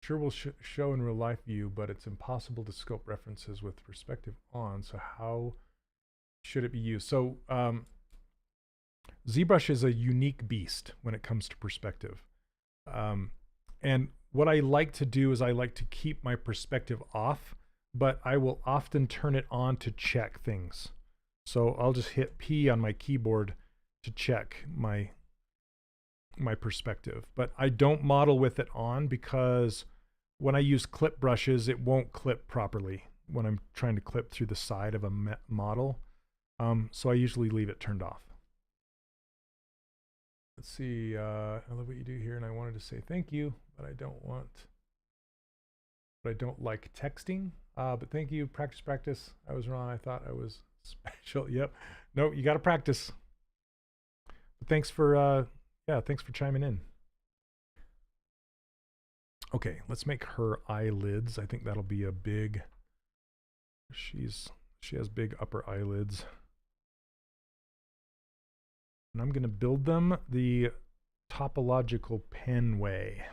sure will show in real life view, but it's impossible to scope references with perspective on. So how should it be used? So ZBrush is a unique beast when it comes to perspective. And what I like to do is I like to keep my perspective off, but I will often turn it on to check things. So I'll just hit P on my keyboard to check my perspective. But I don't model with it on, because when I use clip brushes, it won't clip properly when I'm trying to clip through the side of a model. So I usually leave it turned off. Let's see, I love what you do here, and I wanted to say thank you, but I don't like texting. But thank you, practice. I was wrong, I thought I was special. Yep, no, you got to practice. But thanks for, thanks for chiming in. Okay, let's make her eyelids. I think that'll be a big, she has big upper eyelids. And I'm going to build them the topological pen way.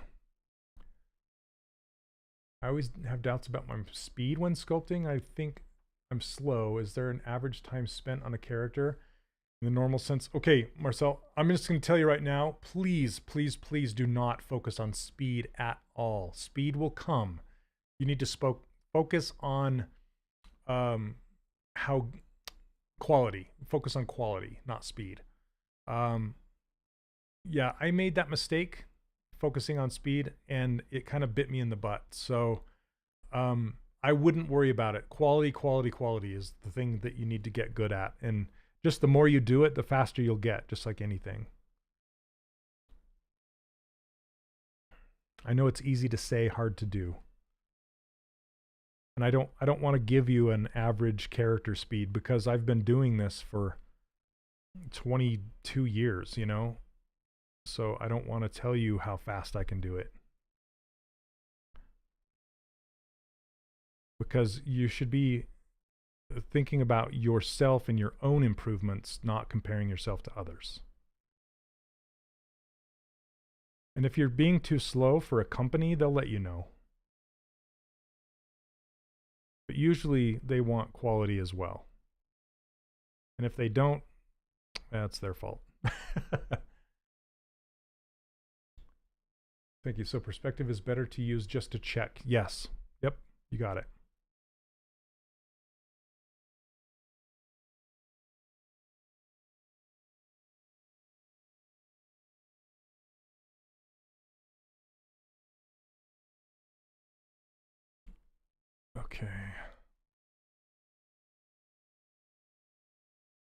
I always have doubts about my speed when sculpting. I think I'm slow. Is there an average time spent on a character in the normal sense? Okay, Marcel, I'm just going to tell you right now, please, please, please do not focus on speed at all. Speed will come. You need to focus on how quality. Focus on quality, not speed. Yeah, I made that mistake focusing on speed, and it kind of bit me in the butt. So I wouldn't worry about it. Quality is the thing that you need to get good at. And just the more you do it, the faster you'll get, just like anything. I know it's easy to say, hard to do. And I don't want to give you an average character speed, because I've been doing this for 22 years, you know? So I don't want to tell you how fast I can do it. Because you should be thinking about yourself and your own improvements, not comparing yourself to others. And if you're being too slow for a company, they'll let you know. But usually they want quality as well. And if they don't, that's their fault. Thank you. So perspective is better to use just to check. Yes. Yep. You got it. Okay.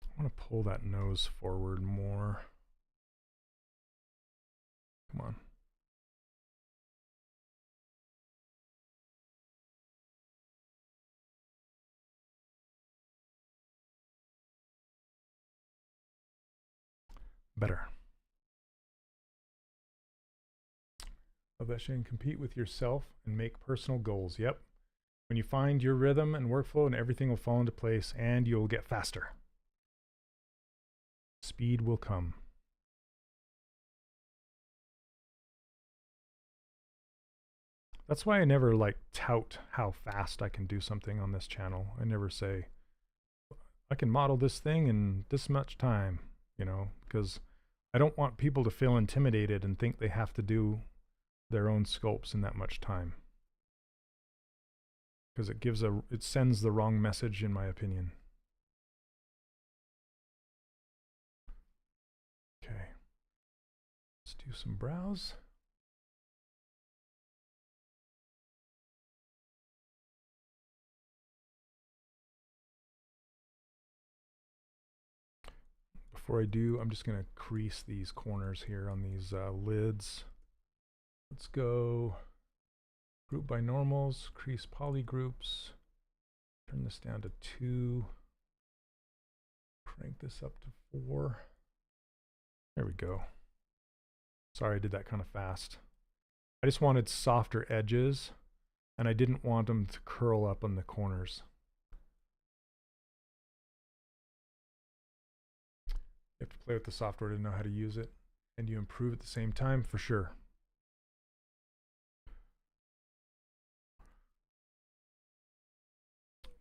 I want to pull that nose forward more. Come on. Better. Love that you can compete with yourself and make personal goals. Yep. When you find your rhythm and workflow, and everything will fall into place and you'll get faster. Speed will come. That's why I never like tout how fast I can do something on this channel. I never say, I can model this thing in this much time, you know, because I don't want people to feel intimidated and think they have to do their own sculpts in that much time. Because it sends the wrong message, in my opinion. Okay. Let's do some brows. Before I do, I'm just going to crease these corners here on these lids. Let's go group by normals, crease polygroups, turn this down to 2, crank this up to 4. There we go. Sorry, I did that kind of fast. I just wanted softer edges, and I didn't want them to curl up on the corners. You have to play with the software to know how to use it, and you improve at the same time for sure.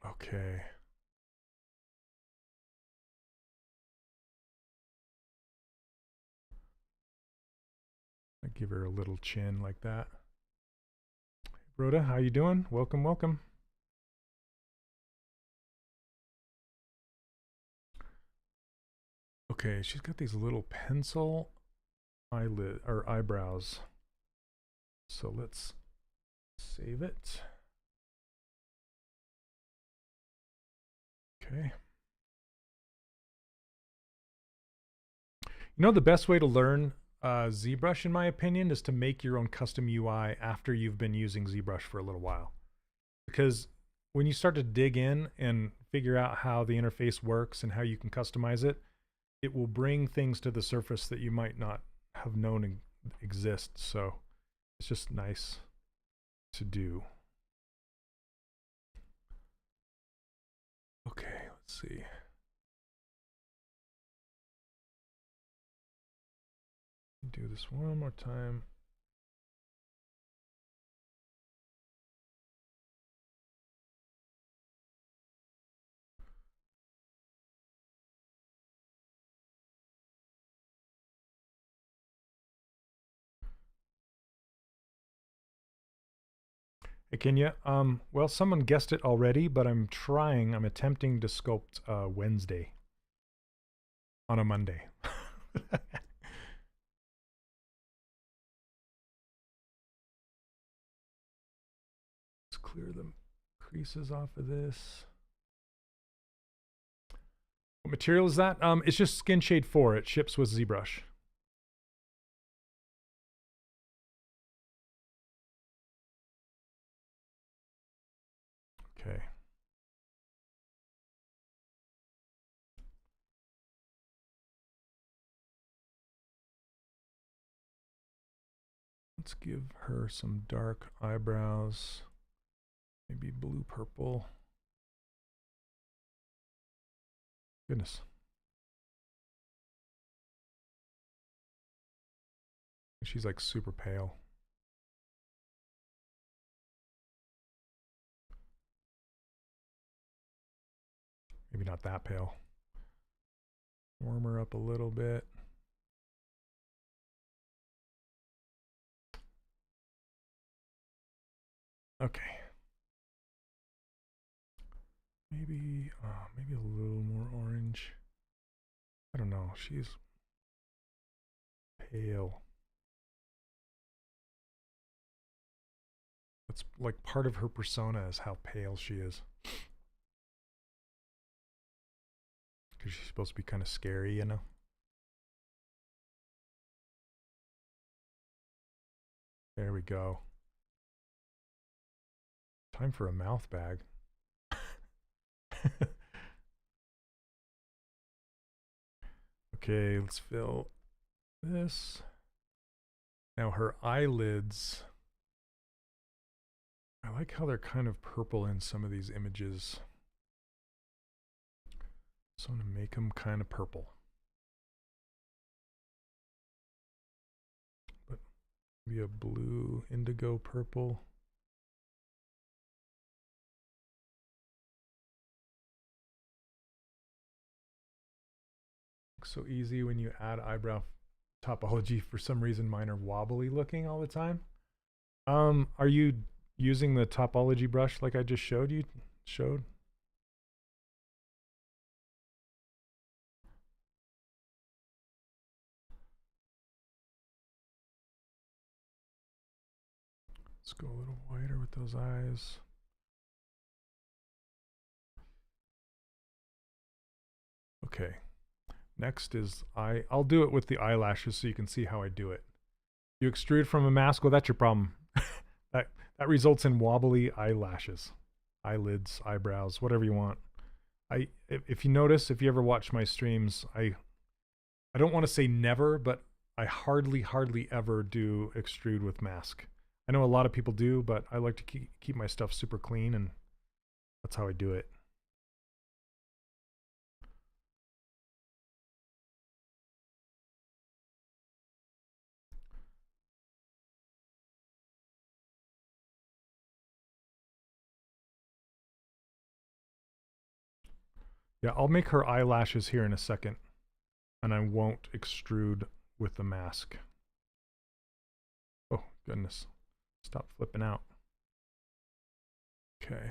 Okay. I give her a little chin like that. Hey, Rhoda, how you doing? Welcome, welcome. Okay, she's got these little pencil eyelid or eyebrows. So let's save it. Okay. You know, the best way to learn ZBrush, in my opinion, is to make your own custom UI after you've been using ZBrush for a little while. Because when you start to dig in and figure out how the interface works and how you can customize it, it will bring things to the surface that you might not have known exist. So it's just nice to do. Okay, let's see. Do this one more time. Hey, Kenya. Well, someone guessed it already, but I'm attempting to sculpt Wednesday on a Monday. Let's clear the creases off of this. What material is that? It's just Skin Shade 4. It ships with ZBrush. Okay. Let's give her some dark eyebrows. Maybe blue purple. Goodness. She's like super pale. Maybe not that pale. Warm her up a little bit. Okay. Maybe a little more orange. I don't know. She's pale. It's like part of her persona is how pale she is. Because she's supposed to be kind of scary, you know? There we go. Time for a mouth bag. Okay, let's fill this. Now her eyelids. I like how they're kind of purple in some of these images. So I'm going to make them kind of purple. But maybe a blue, indigo purple. So easy when you add eyebrow topology. For some reason mine are wobbly looking all the time. Are you using the topology brush like I just showed? Let's go a little whiter with those eyes. Okay. Next is I'll do it with the eyelashes so you can see how I do it. You extrude from a mask, well, that's your problem. that results in wobbly eyelashes, eyelids, eyebrows, whatever you want. If you notice, if you ever watch my streams, I don't want to say never, but I hardly ever do extrude with mask. I know a lot of people do, but I like to keep my stuff super clean, and that's how I do it. Yeah, I'll make her eyelashes here in a second, and I won't extrude with the mask. Oh, goodness. Stop flipping out. Okay.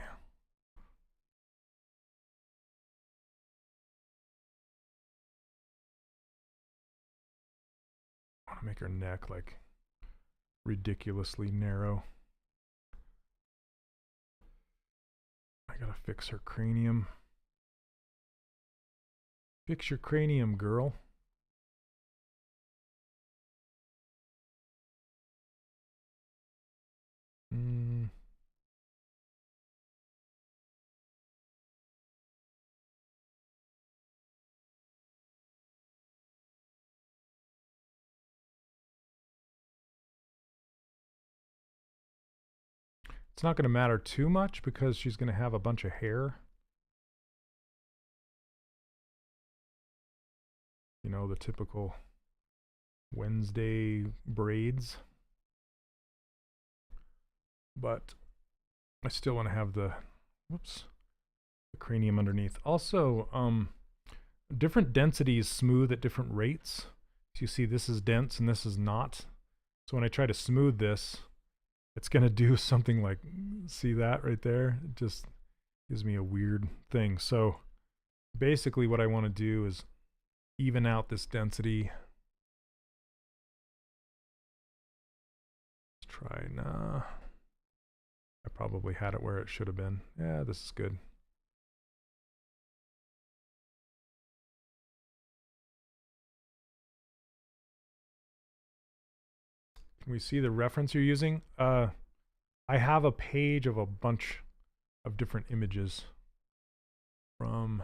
I want to make her neck like ridiculously narrow. I gotta fix her cranium. Fix your cranium, girl. It's not going to matter too much because she's going to have a bunch of hair. You know, the typical Wednesday braids. But I still want to have the, whoops, the cranium underneath. Also, different densities smooth at different rates. So you see this is dense and this is not. So when I try to smooth this, it's going to do something like, see that right there? It just gives me a weird thing. So basically what I want to do is even out this density. Let's try, nah. I probably had it where it should have been. Yeah, this is good. Can we see the reference you're using? I have a page of a bunch of different images from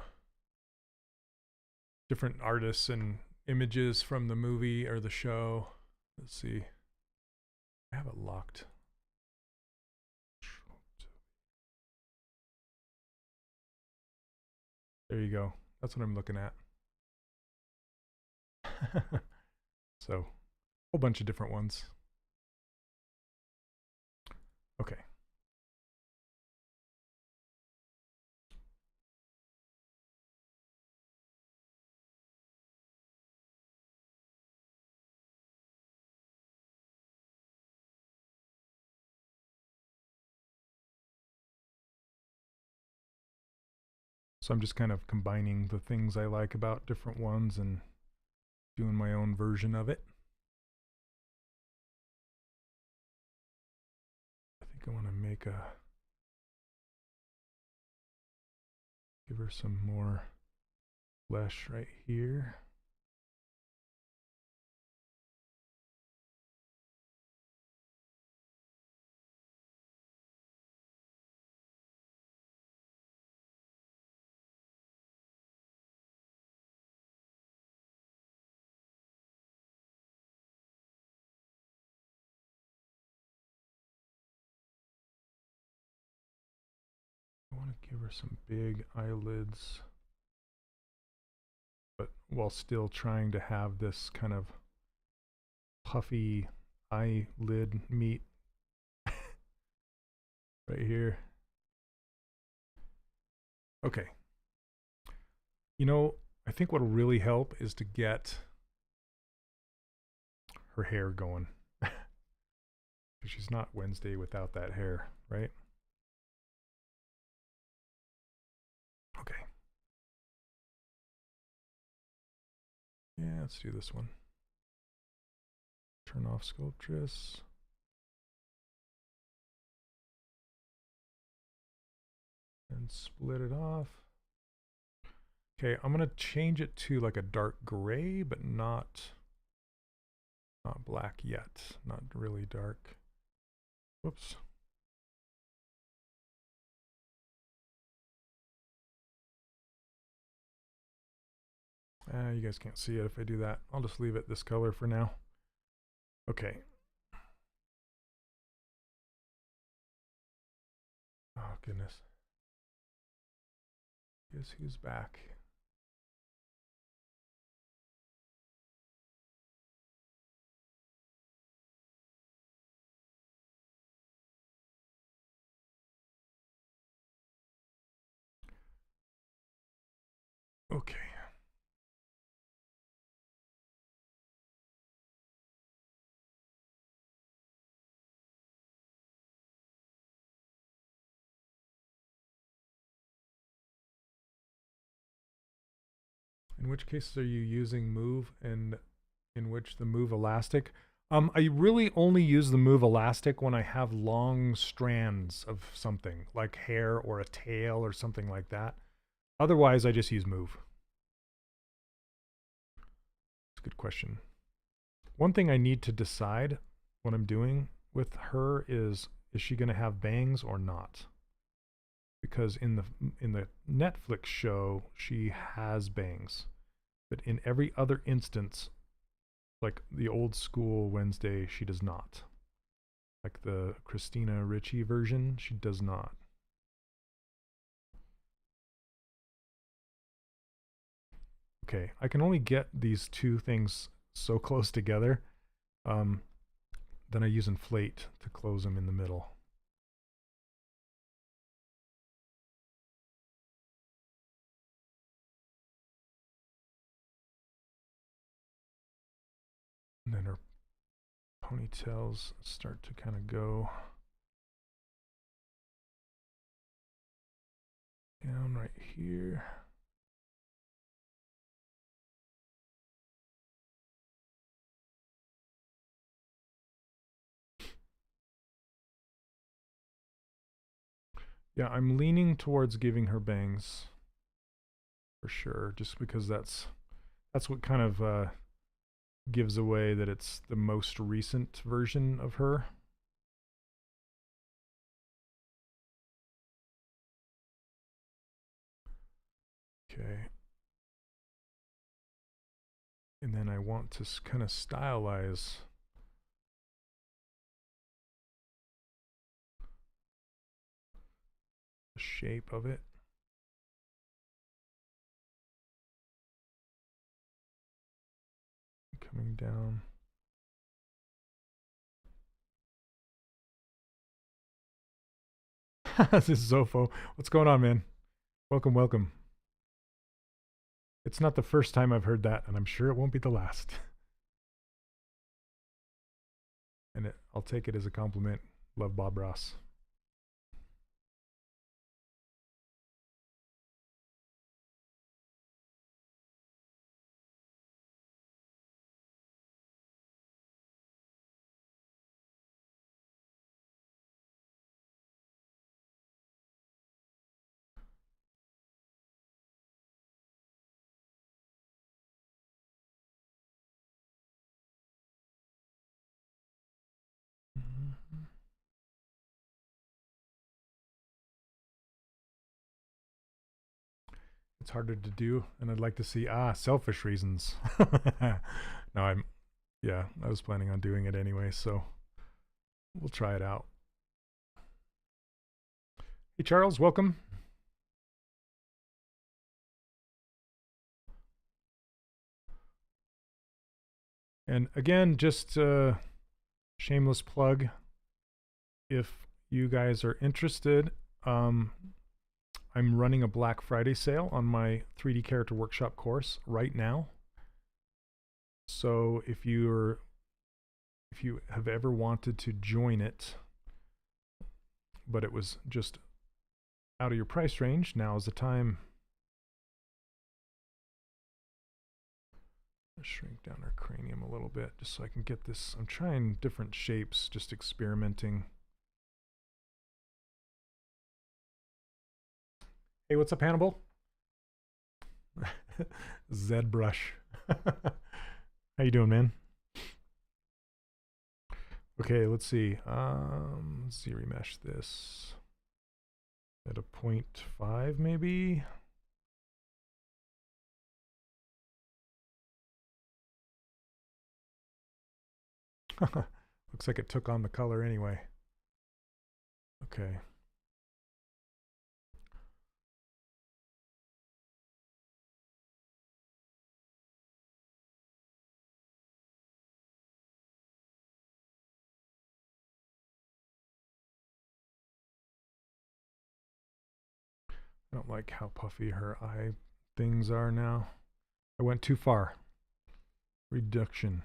different artists and images from the movie or the show. Let's see. I have it locked. There you go. That's what I'm looking at. So whole bunch of different ones. Okay. So I'm just kind of combining the things I like about different ones and doing my own version of it. I think I want to make a, give her some more flesh right here. I want to give her some big eyelids, but while still trying to have this kind of puffy eyelid meat right here. Okay. You know, I think what'll really help is to get her hair going. She's not Wednesday without that hair, right? Okay. Yeah, let's do this one. Turn off Sculptress. And split it off. Okay, I'm gonna change it to like a dark gray, but not black yet. Not really dark. Whoops. You guys can't see it if I do that. I'll just leave it this color for now. Okay. Oh, goodness. Guess who's back? Okay. In which cases are you using move, and in which the move elastic? I really only use the move elastic when I have long strands of something, like hair or a tail or something like that. Otherwise, I just use move. That's a good question. One thing I need to decide what I'm doing with her is she going to have bangs or not? Because in the Netflix show, she has bangs. But in every other instance, like the old school Wednesday, she does not. Like the Christina Ricci version, she does not. Okay, I can only get these two things so close together. Then I use inflate to close them in the middle. And then her ponytails start to kind of go down right here. Yeah, I'm leaning towards giving her bangs for sure, just because that's what kind of gives away that it's the most recent version of her. Okay. And then I want to kind of stylize the shape of it. Coming down. This is Zofo. What's going on, man? Welcome, welcome. It's not the first time I've heard that, and I'm sure it won't be the last. And I'll take it as a compliment. Love Bob Ross. It's harder to do, and I'd like to see selfish reasons. No, I was planning on doing it anyway, so we'll try it out. Hey Charles, welcome. And again, just shameless plug, if you guys are interested, I'm running a Black Friday sale on my 3D Character Workshop course right now. So if you have ever wanted to join it, but it was just out of your price range, now is the time. Shrink down our cranium a little bit just so I can get this. I'm trying different shapes, just experimenting. Hey, what's up, Hannibal? ZBrush. How you doing, man? Okay, let's see. Let's see, remesh this at a 0.5 maybe. Looks like it took on the color anyway. Okay. I don't like how puffy her eye things are now. I went too far. Reduction.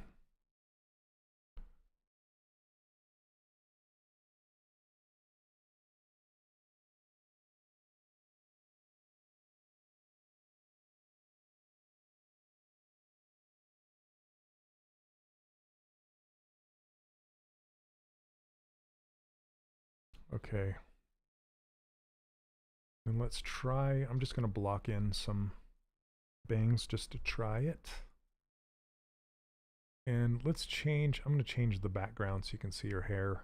Okay. And let's try, I'm just going to block in some bangs just to try it. And let's change, I'm going to change the background so you can see her hair.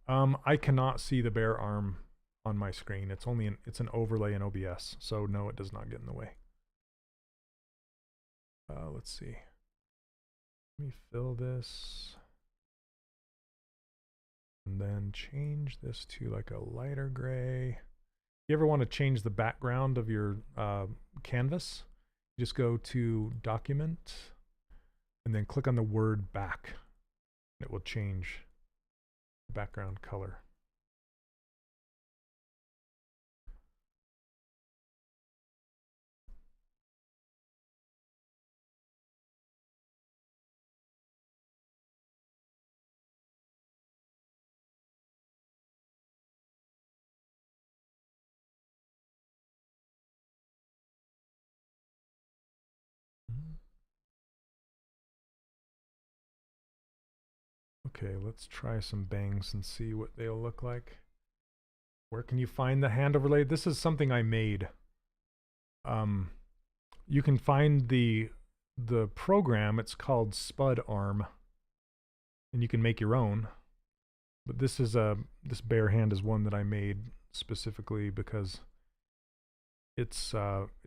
I cannot see the bare arm on my screen. It's only it's an overlay in OBS, so no, it does not get in the way. Let's see. Let me fill this. And then change this to like a lighter gray. You ever want to change the background of your canvas? You just go to Document and then click on the word back. It will change the background color. Okay, let's try some bangs and see what they'll look like. Where can you find the hand overlay? This is something I made. You can find the program. It's called Spud Arm, and you can make your own. But this is this bare hand is one that I made specifically because it's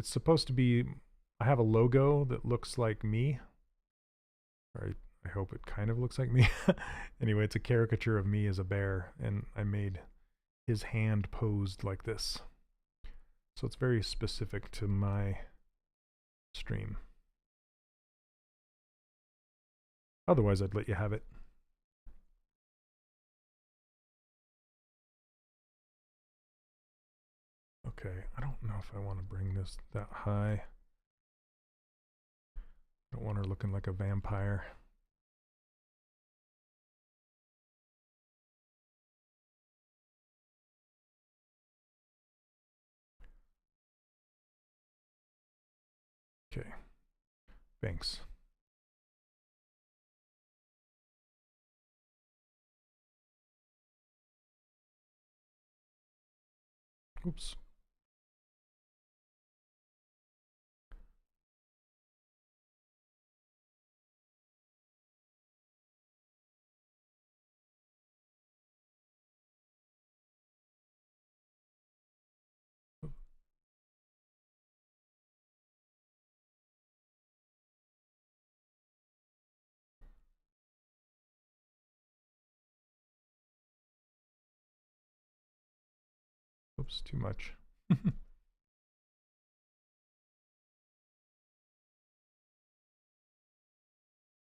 supposed to be. I have a logo that looks like me. Or I hope it kind of looks like me. Anyway, it's a caricature of me as a bear, and I made his hand posed like this. So it's very specific to my stream. Otherwise, I'd let you have it. know if I want to bring this that high. I don't want her looking like a vampire. Okay, thanks. Oops. Oops, too much. Then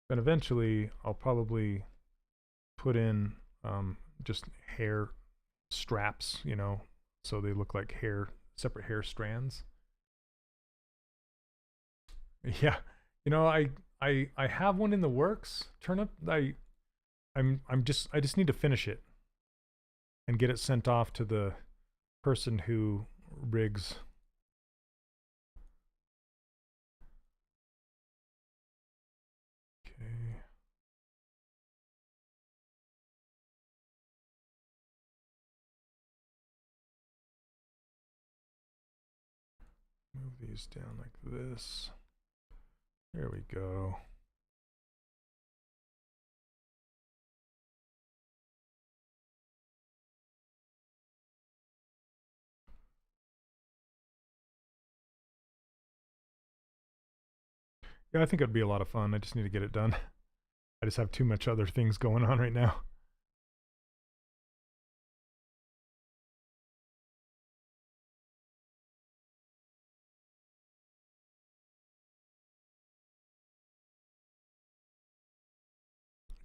eventually I'll probably put in just hair straps, you know, so they look like separate hair strands. Yeah, you know, I have one in the works. Turnip. I just need to finish it and get it sent off to the person who rigs. Okay. Move these down like this. There we go. Yeah, I think it'd be a lot of fun. I just need to get it done. I just have too much other things going on right now.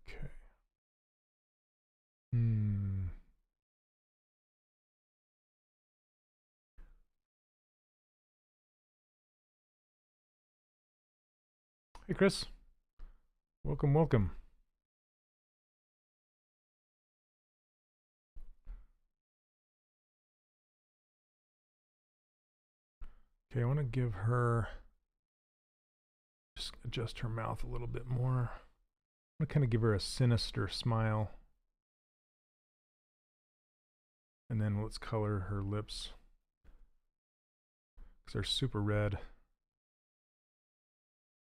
Okay. Hey, Chris. Welcome, welcome. Okay, I want to give her, just adjust her mouth a little bit more. I want to kind of give her a sinister smile. And then let's color her lips, because they're super red.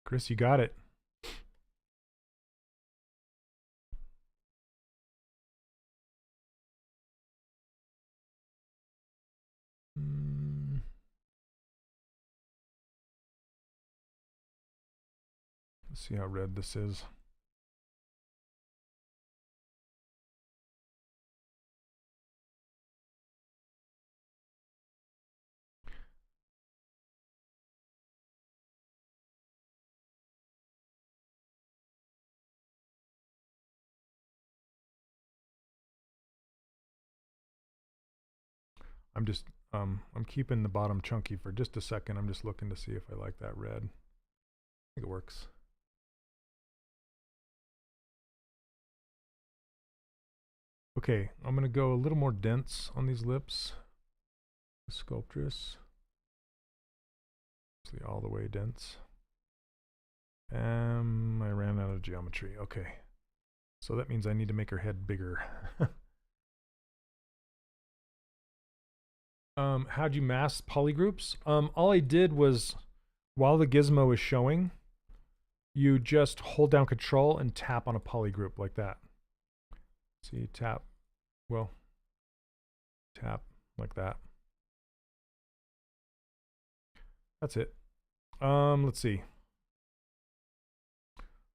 Chris, you got it. Let's see how red this is. I'm keeping the bottom chunky for just a second. I'm just looking to see if I like that red. I think it works. Okay, I'm gonna go a little more dense on these lips. Sculptress. See, all the way dense. I ran out of geometry. Okay. So that means I need to make her head bigger. How'd you mask polygroups? All I did was, while the gizmo is showing, you just hold down Control and tap on a polygroup like that. See, tap, well, tap like that. That's it. Let's see.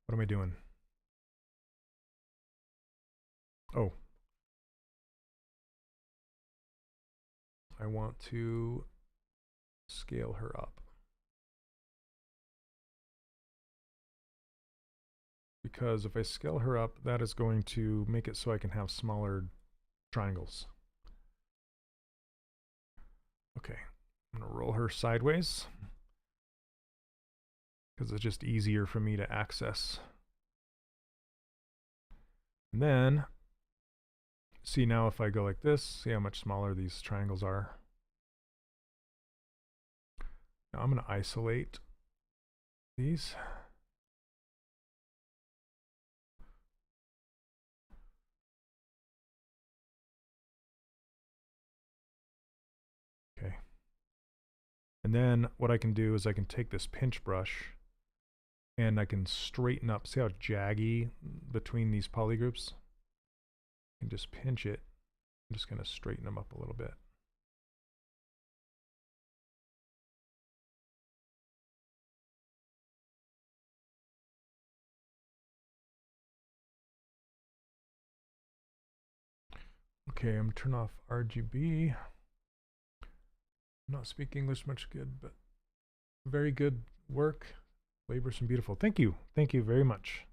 What am I doing? Oh. I want to scale her up. Because if I scale her up, that is going to make it so I can have smaller triangles. Okay, I'm going to roll her sideways because it's just easier for me to access. And then, see now if I go like this, see how much smaller these triangles are. Now I'm going to isolate these. Okay. And then what I can do is I can take this pinch brush and I can straighten up. See how jaggy between these polygroups? I can just pinch it. I'm just going to straighten them up a little bit. Okay, I'm going to turn off RGB. I'm not speaking English much good, but very good work. Laborious and beautiful. Thank you. Thank you very much.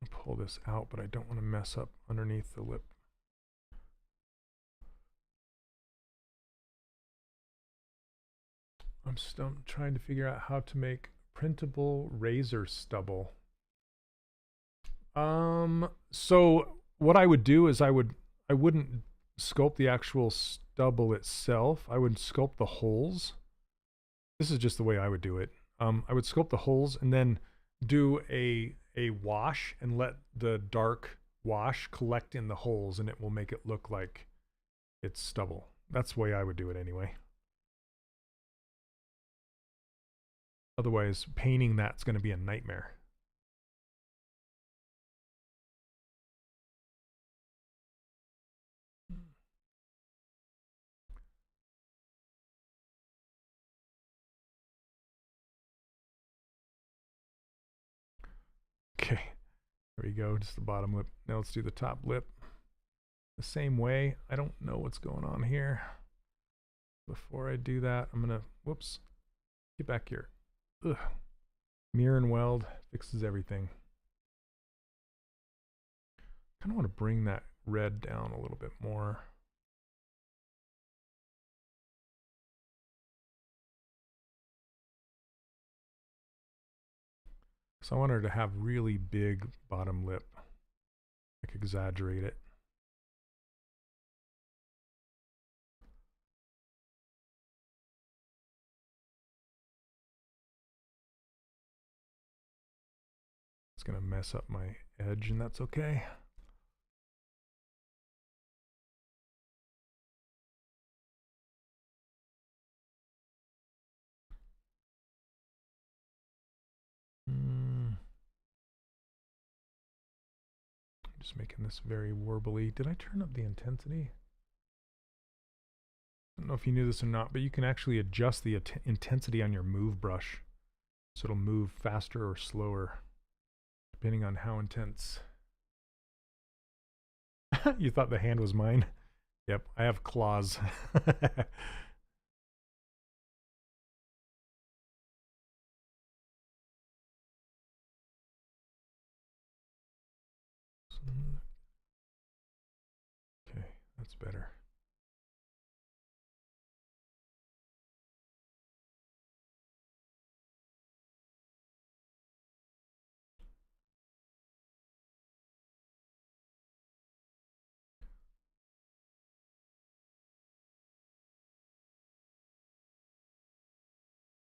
I'll pull this out, but I don't want to mess up underneath the lip. I'm still trying to figure out how to make printable razor stubble. So what I would do is I wouldn't sculpt the actual stubble itself. I would sculpt the holes. This is just the way I would do it. I would sculpt the holes and then do a wash and let the dark wash collect in the holes, and it will make it look like it's stubble. That's the way I would do it anyway. Otherwise, painting that's going to be a nightmare. Okay, there we go, just the bottom lip. Now let's do the top lip. The same way. I don't know what's going on here. Before I do that, I'm going to, whoops, get back here. Ugh. Mirror and weld fixes everything. I kind of want to bring that red down a little bit more. So I want her to have really big bottom lip, like exaggerate it. It's going to mess up my edge, and that's okay. Just making this very warbly. Did I turn up the intensity? I don't know if you knew this or not, but you can actually adjust the intensity on your move brush. So it'll move faster or slower, depending on how intense. You thought the hand was mine? Yep, I have claws. Okay, that's better.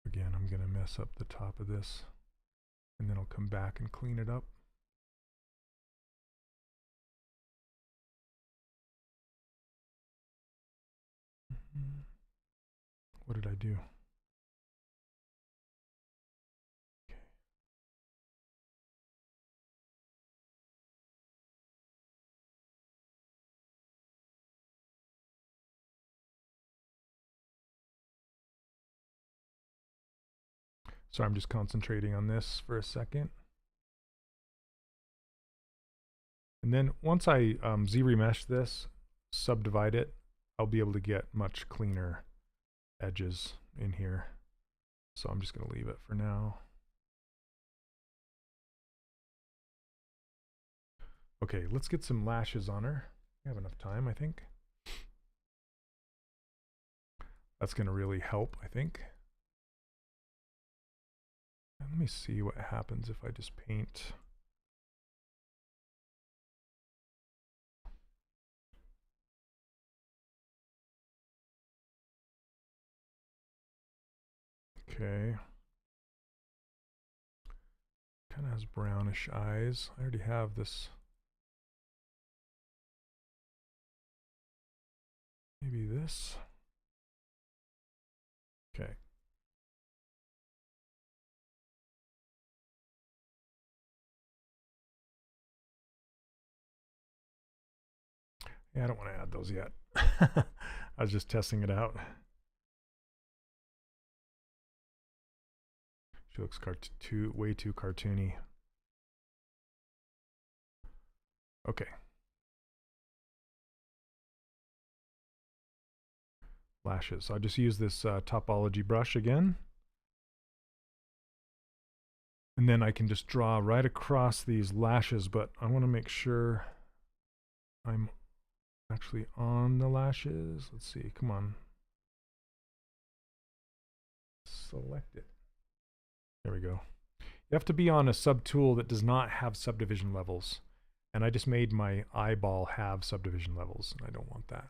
Again, I'm going to mess up the top of this, and then I'll come back and clean it up. What did I do? Okay. So I'm just concentrating on this for a second. And then once I Z-remesh this, subdivide it, I'll be able to get much cleaner edges in here. So I'm just going to leave it for now. Okay, let's get some lashes on her. We have enough time, I think. That's going to really help, I think. And let me see what happens if I just paint. Okay. Kind of has brownish eyes. I already have this. Maybe this. Okay. Yeah, I don't want to add those yet. I was just testing it out. She looks way too cartoony. Okay. Lashes. So I'll just use this topology brush again. And then I can just draw right across these lashes, but I want to make sure I'm actually on the lashes. Let's see, come on. Select it. There we go. You have to be on a subtool that does not have subdivision levels. And I just made my eyeball have subdivision levels, and I don't want that.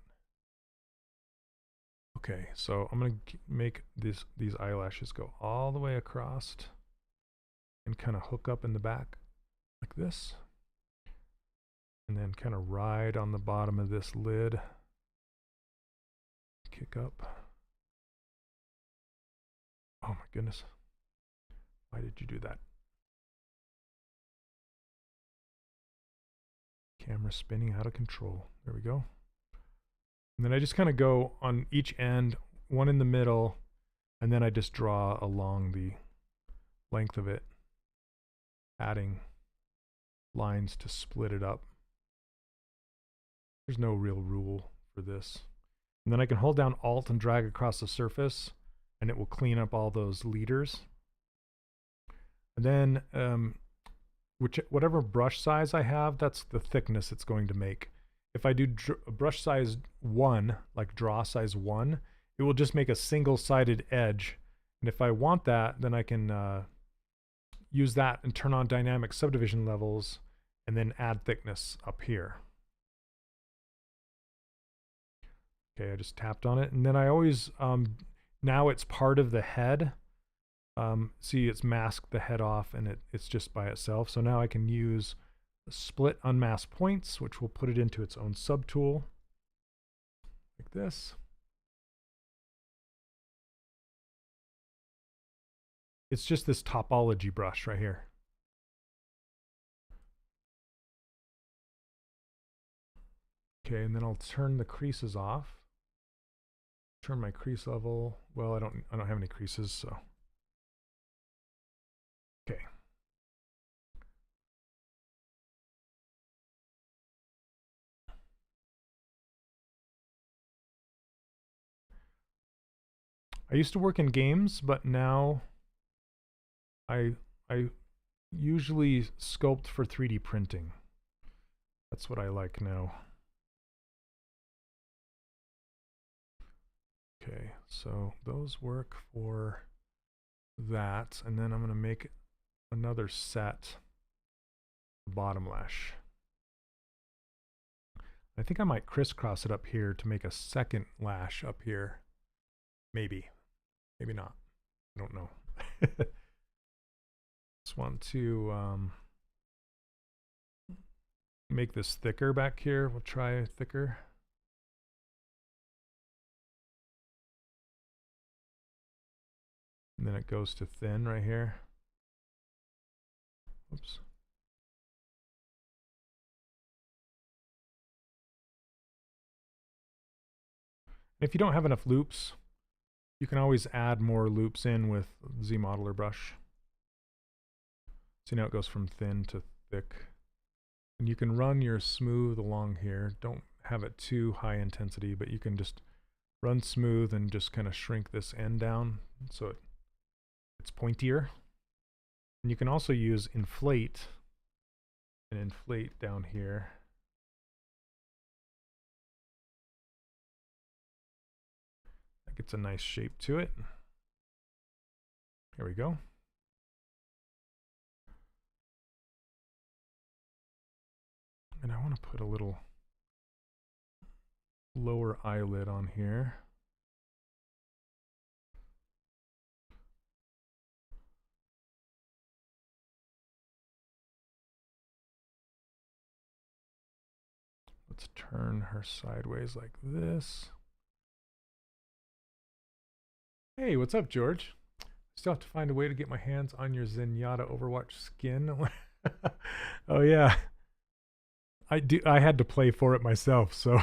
Okay, so I'm going to make these eyelashes go all the way across and kind of hook up in the back like this. And then kind of ride on the bottom of this lid. Kick up. Oh my goodness. Why did you do that? Camera spinning out of control. There we go. And then I just kind of go on each end, one in the middle, and then I just draw along the length of it, adding lines to split it up. There's no real rule for this. And then I can hold down Alt and drag across the surface, and it will clean up all those leaders. And then whatever brush size I have, that's the thickness it's going to make. If I do brush size 1, like draw size 1, it will just make a single-sided edge. And if I want that, then I can use that and turn on dynamic subdivision levels and then add thickness up here. Okay, I just tapped on it. And then I always, now it's part of the head. See, it's masked the head off and it's just by itself. So now I can use split unmasked points, which will put it into its own subtool, like this. It's just this topology brush right here. Okay, and then I'll turn the creases off. Turn my crease level. Well, I don't have any creases, so. Okay. I used to work in games, but now I usually sculpt for 3D printing. That's what I like now. Okay, so those work for that, and then I'm going to make another set bottom lash. I think I might crisscross it up here to make a second lash up here. Maybe not. I don't know. Just want to make this thicker back here. We'll try thicker. And then it goes to thin right here. Oops. If you don't have enough loops, you can always add more loops in with ZModeler brush. See, now it goes from thin to thick. And you can run your smooth along here. Don't have it too high intensity, but you can just run smooth and just kind of shrink this end down so it's pointier. And you can also use inflate and inflate down here. That gets a nice shape to it. Here we go. And I want to put a little lower eyelid on here. Let's turn her sideways like this. Hey, what's up, George? Still have to find a way to get my hands on your Zenyatta Overwatch skin. Oh yeah. I had to play for it myself, so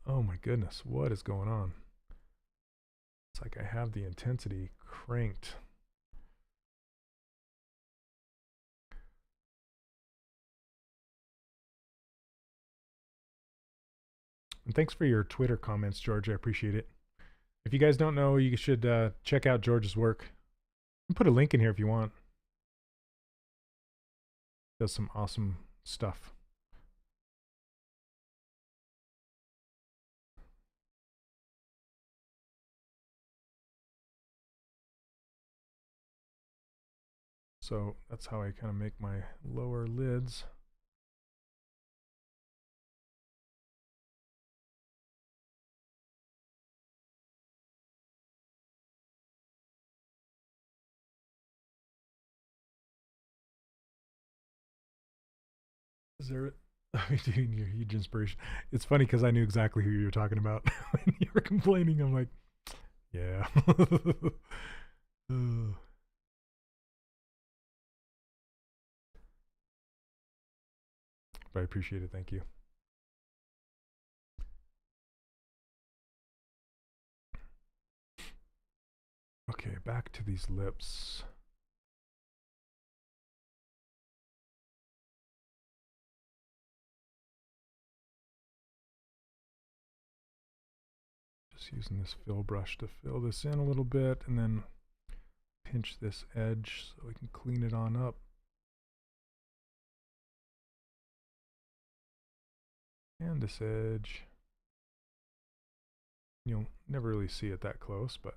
oh my goodness, what is going on? It's like I have the intensity cranked. And thanks for your Twitter comments, George. I appreciate it. If you guys don't know, you should check out George's work. I'll put a link in here if you want. Does some awesome stuff. So that's how I kind of make my lower lids. Is there doing your huge inspiration? It's funny because I knew exactly who you were talking about when you were complaining. I'm like, yeah. But I appreciate it. Thank you. Okay, back to these lips. Just using this fill brush to fill this in a little bit and then pinch this edge so we can clean it on up. And this edge. You'll never really see it that close, but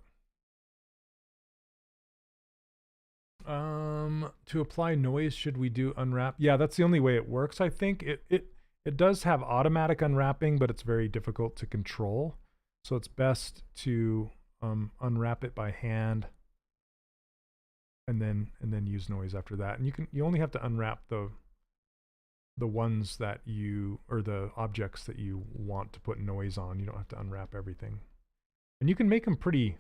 to apply noise, should we do unwrap? Yeah, that's the only way it works. I think it does have automatic unwrapping, but it's very difficult to control. So it's best to unwrap it by hand and then use noise after that. And you only have to unwrap the ones that or the objects that you want to put noise on. You don't have to unwrap everything. And you can make them pretty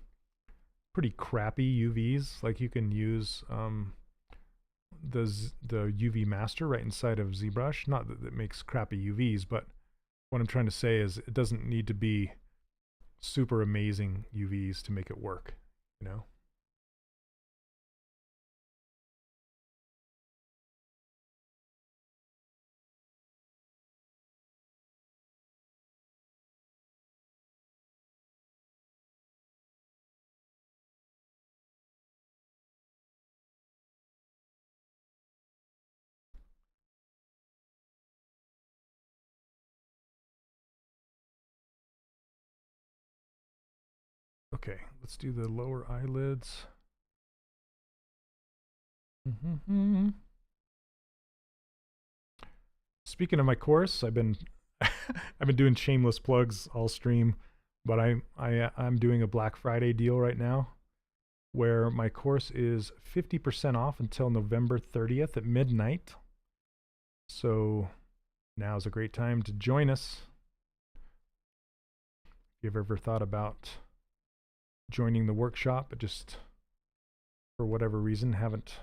crappy UVs. Like you can use the UV master right inside of ZBrush. Not that it makes crappy UVs, but what I'm trying to say is it doesn't need to be super amazing UVs to make it work, you know? Okay, let's do the lower eyelids. Speaking of my course, I've been doing shameless plugs all stream, but I'm doing a Black Friday deal right now where my course is 50% off until November 30th at midnight. So now's a great time to join us. If you've ever thought about joining the workshop, but just for whatever reason haven't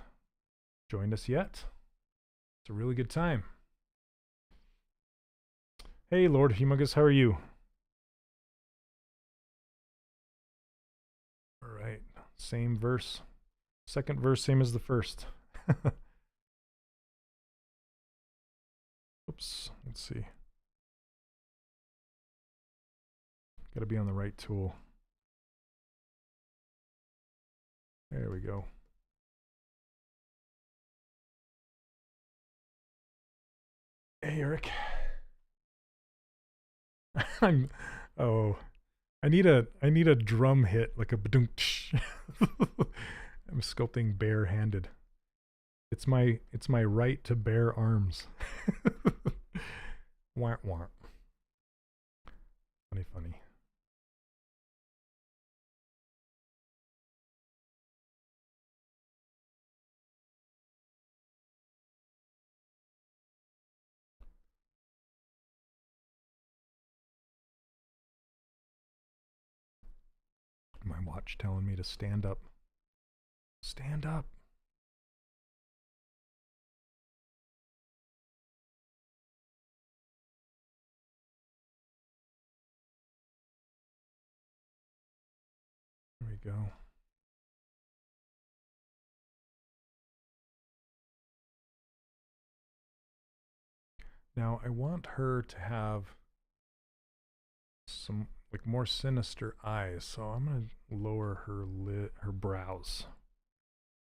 joined us yet, it's a really good time. Hey, Lord Humongous, how are you? All right, same verse. Second verse, same as the first. Oops, let's see. Got to be on the right tool. There we go. Hey, Eric. Oh, I need a drum hit, like a badunk. I'm sculpting bare-handed. It's my right to bare arms. Wah wah. Funny, funny. My watch telling me to stand up. Stand up. There we go. Now I want her to have some like more sinister eyes, so I'm gonna lower her brows.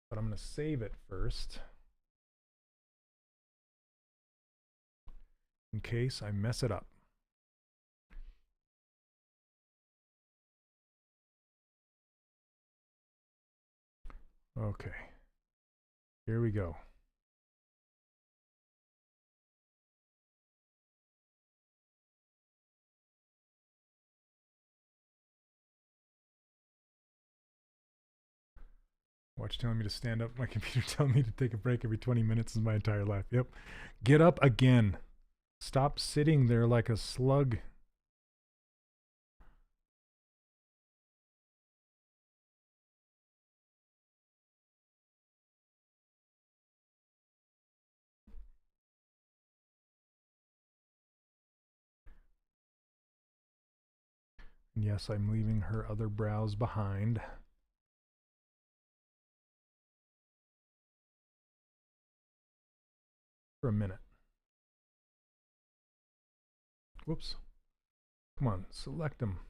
But I'm gonna save it first, in case I mess it up. Okay, here we go. Watch telling me to stand up. My computer telling me to take a break every 20 minutes is my entire life. Yep. Get up again. Stop sitting there like a slug. And yes, I'm leaving her other brows behind. For a minute. Whoops. Come on, select them.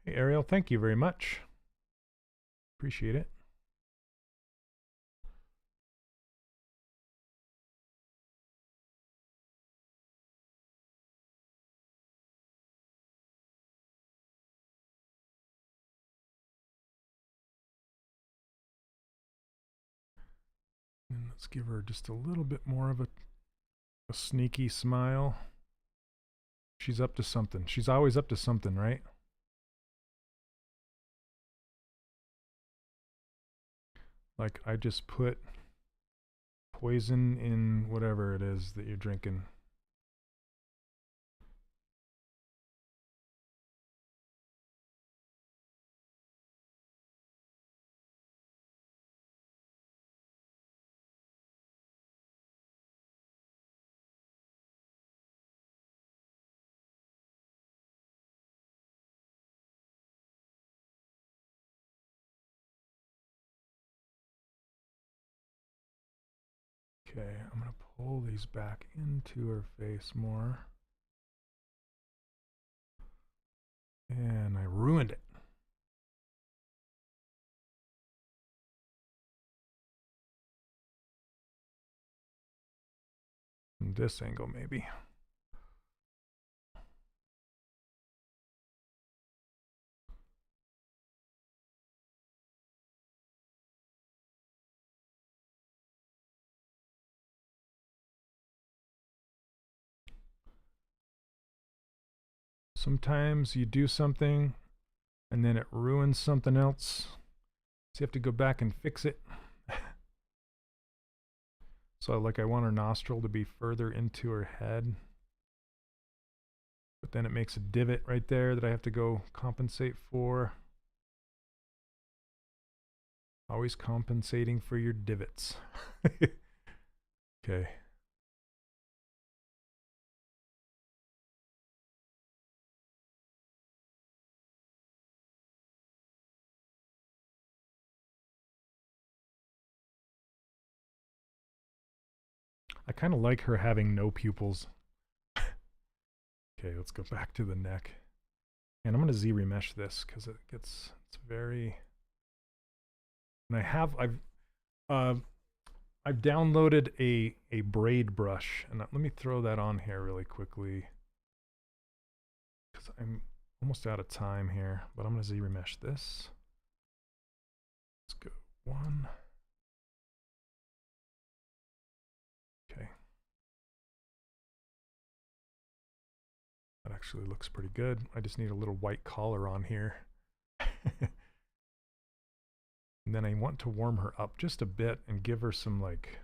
Hey, Ariel, thank you very much. Appreciate it. And let's give her just a little bit more of a sneaky smile. She's up to something. She's always up to something, right? Like I just put poison in whatever it is that you're drinking. Okay, I'm going to pull these back into her face more. And I ruined it. From this angle, maybe. Sometimes you do something and then it ruins something else. So you have to go back and fix it. So like I want her nostril to be further into her head. But then it makes a divot right there that I have to go compensate for. Always compensating for your divots. Okay. I kind of like her having no pupils. Okay, let's go back to the neck. And I'm going to Z-remesh this because it's very... And I've downloaded a braid brush, and let me throw that on here really quickly because I'm almost out of time here, but I'm going to Z-remesh this. Let's go 1. Okay. That actually looks pretty good. I just need a little white collar on here. And then I want to warm her up just a bit and give her some like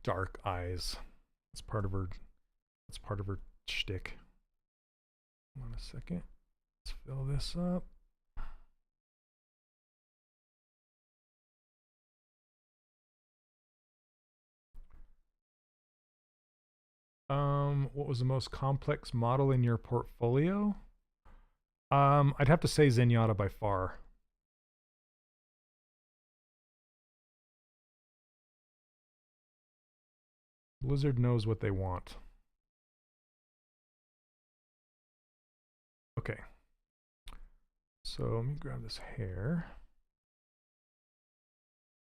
dark eyes. That's part of her shtick. Hold on a second. Let's fill this up. What was the most complex model in your portfolio? I'd have to say Zenyatta by far. Blizzard knows what they want. Okay. So let me grab this hair.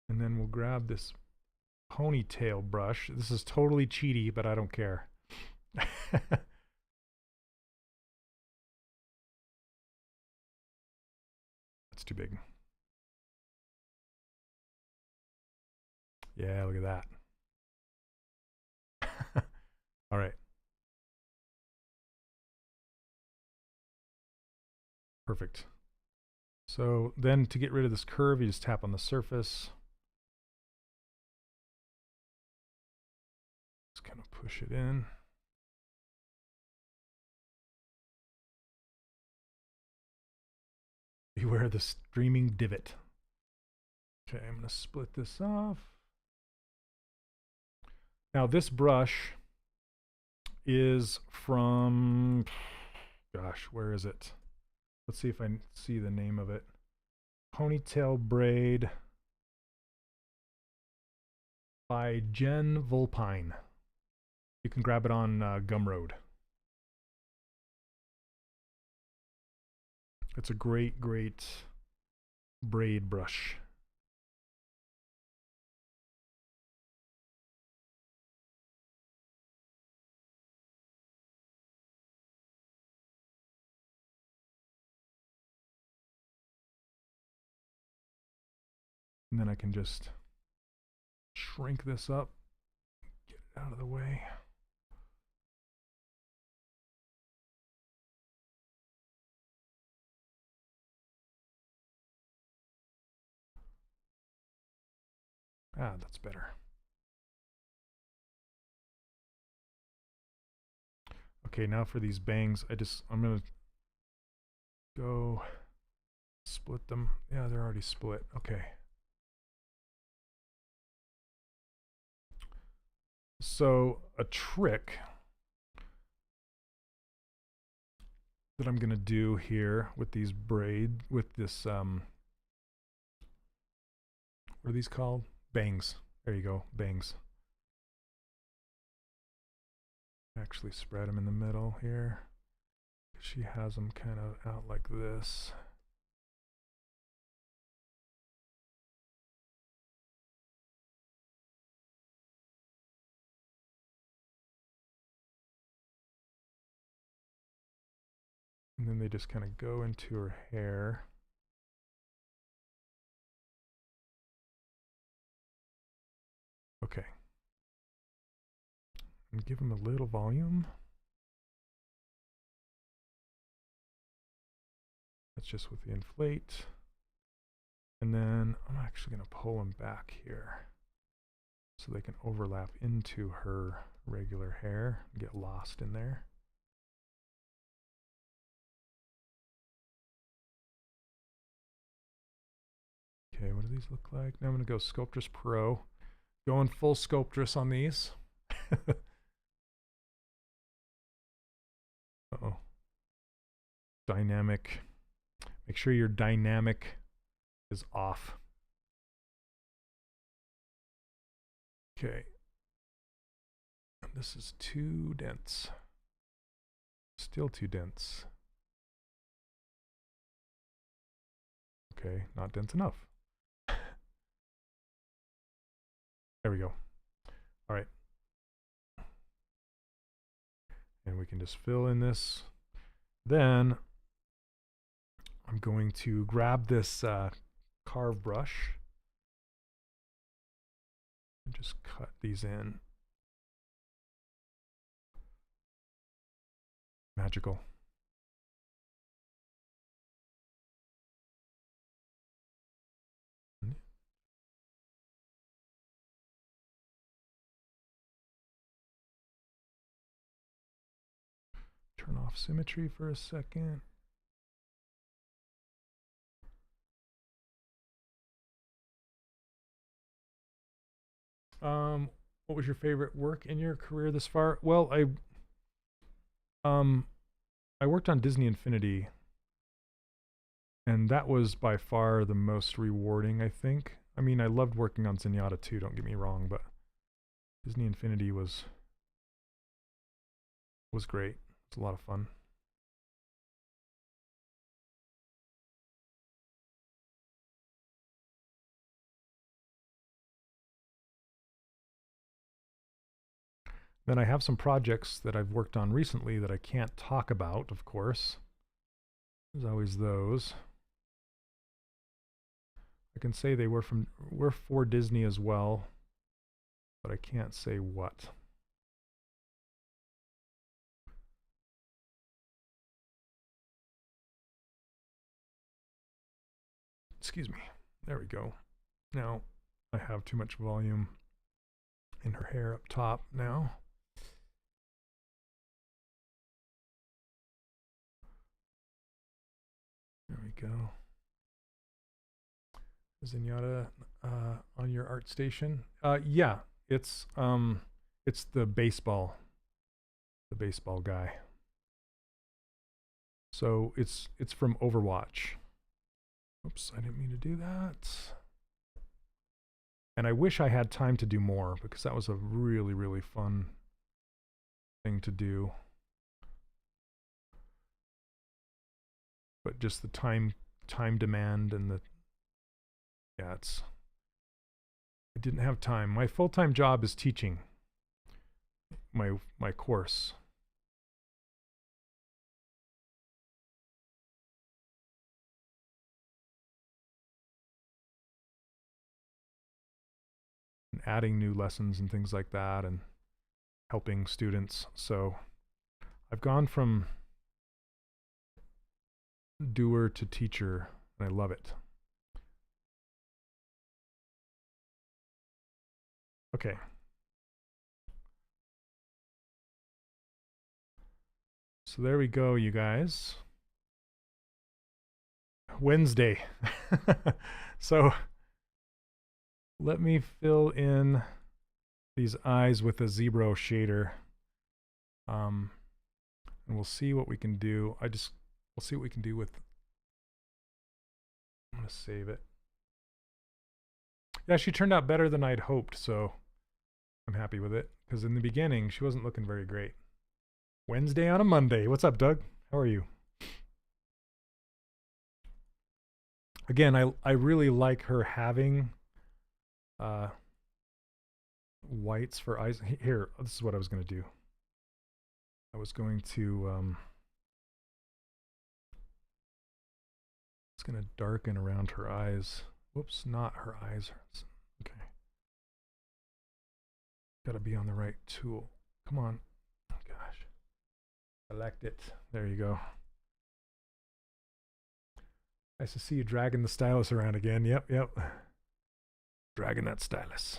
And then we'll grab this ponytail brush. This is totally cheaty, but I don't care. That's too big. Yeah, look at that. All right. Perfect. So then to get rid of this curve, you just tap on the surface. Just kind of push it in. Beware the streaming divot. Okay, I'm going to split this off. Now this brush is from, gosh, where is it? Let's see if I see the name of it. Ponytail Braid by Jen Volpine. You can grab it on Gumroad. It's a great, great braid brush. And then I can just shrink this up, get it out of the way. Ah, that's better. Okay, now for these bangs, I'm gonna go split them. Yeah, they're already split. Okay. So a trick that I'm gonna do here with these with this what are these called? Bangs. There you go, bangs. Actually spread them in the middle here. She has them kind of out like this. And then they just kind of go into her hair. Okay. And give them a little volume. That's just with the inflate. And then I'm actually going to pull them back here so they can overlap into her regular hair and get lost in there. Okay, what do these look like? Now I'm going to go Sculptress Pro. Going full Sculptress on these. Uh-oh. Dynamic. Make sure your dynamic is off. Okay, this is too dense. Still too dense. Okay, not dense enough. There we go. All right. And we can just fill in this. Then I'm going to grab this carve brush and just cut these in. Magical. Turn off symmetry for a second. What was your favorite work in your career this far? Well, I worked on Disney Infinity, and that was by far the most rewarding, I think. I mean, I loved working on Zenyatta too, don't get me wrong, but Disney Infinity was great. It's a lot of fun. Then I have some projects that I've worked on recently that I can't talk about, of course. There's always those. I can say they were for Disney as well, but I can't say what. Excuse me. There we go. Now I have too much volume in her hair up top now. There we go. Zenyatta on your ArtStation? Yeah, it's the baseball guy. So it's from Overwatch. Oops, I didn't mean to do that. And I wish I had time to do more, because that was a really, really fun thing to do. But just the time demand and I didn't have time. My full-time job is teaching my course. And adding new lessons and things like that, and helping students. So I've gone from doer to teacher, and I love it. Okay. So there we go, you guys. Wednesday. So let me fill in these eyes with a ZBrush shader. And we'll see what we can do. We'll see what we can do with, I'm gonna save it. Yeah, she turned out better than I'd hoped, so I'm happy with it. Because in the beginning, she wasn't looking very great. Wednesday on a Monday. What's up, Doug? How are you? Again, I really like her having whites for eyes. Here, this is what I was going to do. I was going to it's going to darken around her eyes. Whoops, not her eyes. Okay. Got to be on the right tool. Come on. Oh, gosh. Select it. There you go. Nice to see you dragging the stylus around again. Yep. Dragging that stylus.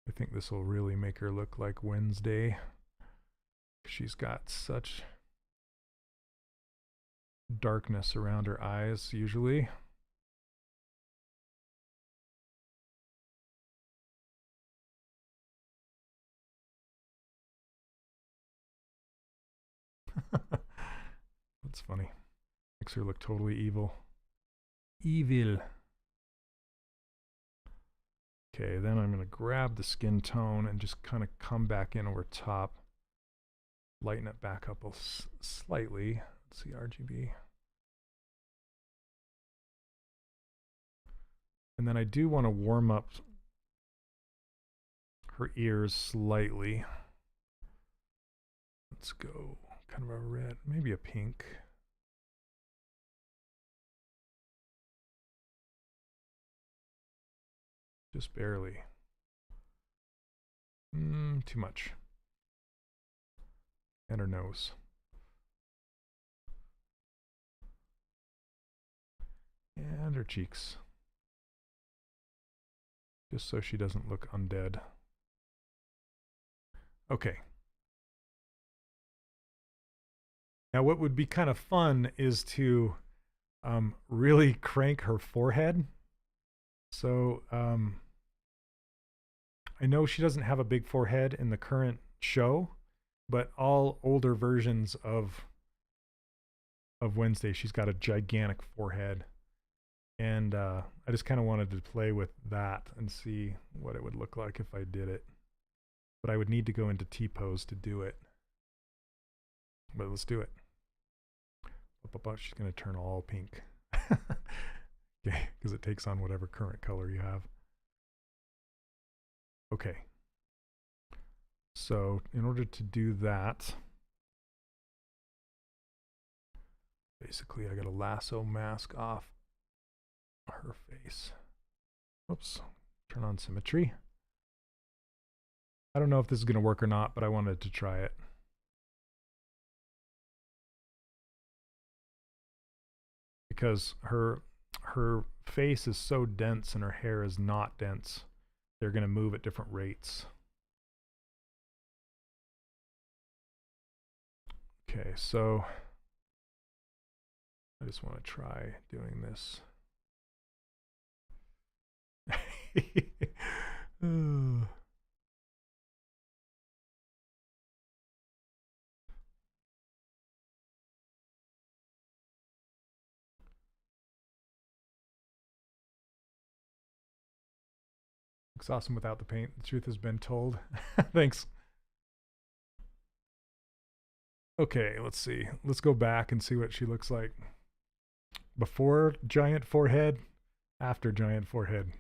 I think this will really make her look like Wednesday. She's got such darkness around her eyes usually. That's funny. Makes her look totally evil. Evil. Okay, then I'm going to grab the skin tone and just kind of come back in over top. Lighten it back up slightly. Let's see, RGB. And then I do want to warm up her ears slightly. Let's go kind of a red, maybe a pink. Just barely. Too much. And her nose. And her cheeks. Just so she doesn't look undead. Okay. Now what would be kind of fun is to really crank her forehead. So I know she doesn't have a big forehead in the current show, but all older versions of Wednesday, she's got a gigantic forehead. And I just kind of wanted to play with that and see what it would look like if I did it. But I would need to go into T-pose to do it. But let's do it. She's going to turn all pink. Okay, because it takes on whatever current color you have. Okay. So in order to do that, basically I got to lasso mask off her face. Oops. Turn on symmetry. I don't know if this is going to work or not, but I wanted to try it. Because her face is so dense and her hair is not dense. They're going to move at different rates. Okay, so I just want to try doing this. Looks awesome without the paint. The truth has been told. Thanks. Okay, let's see. Let's go back and see what she looks like. Before giant forehead, after giant forehead.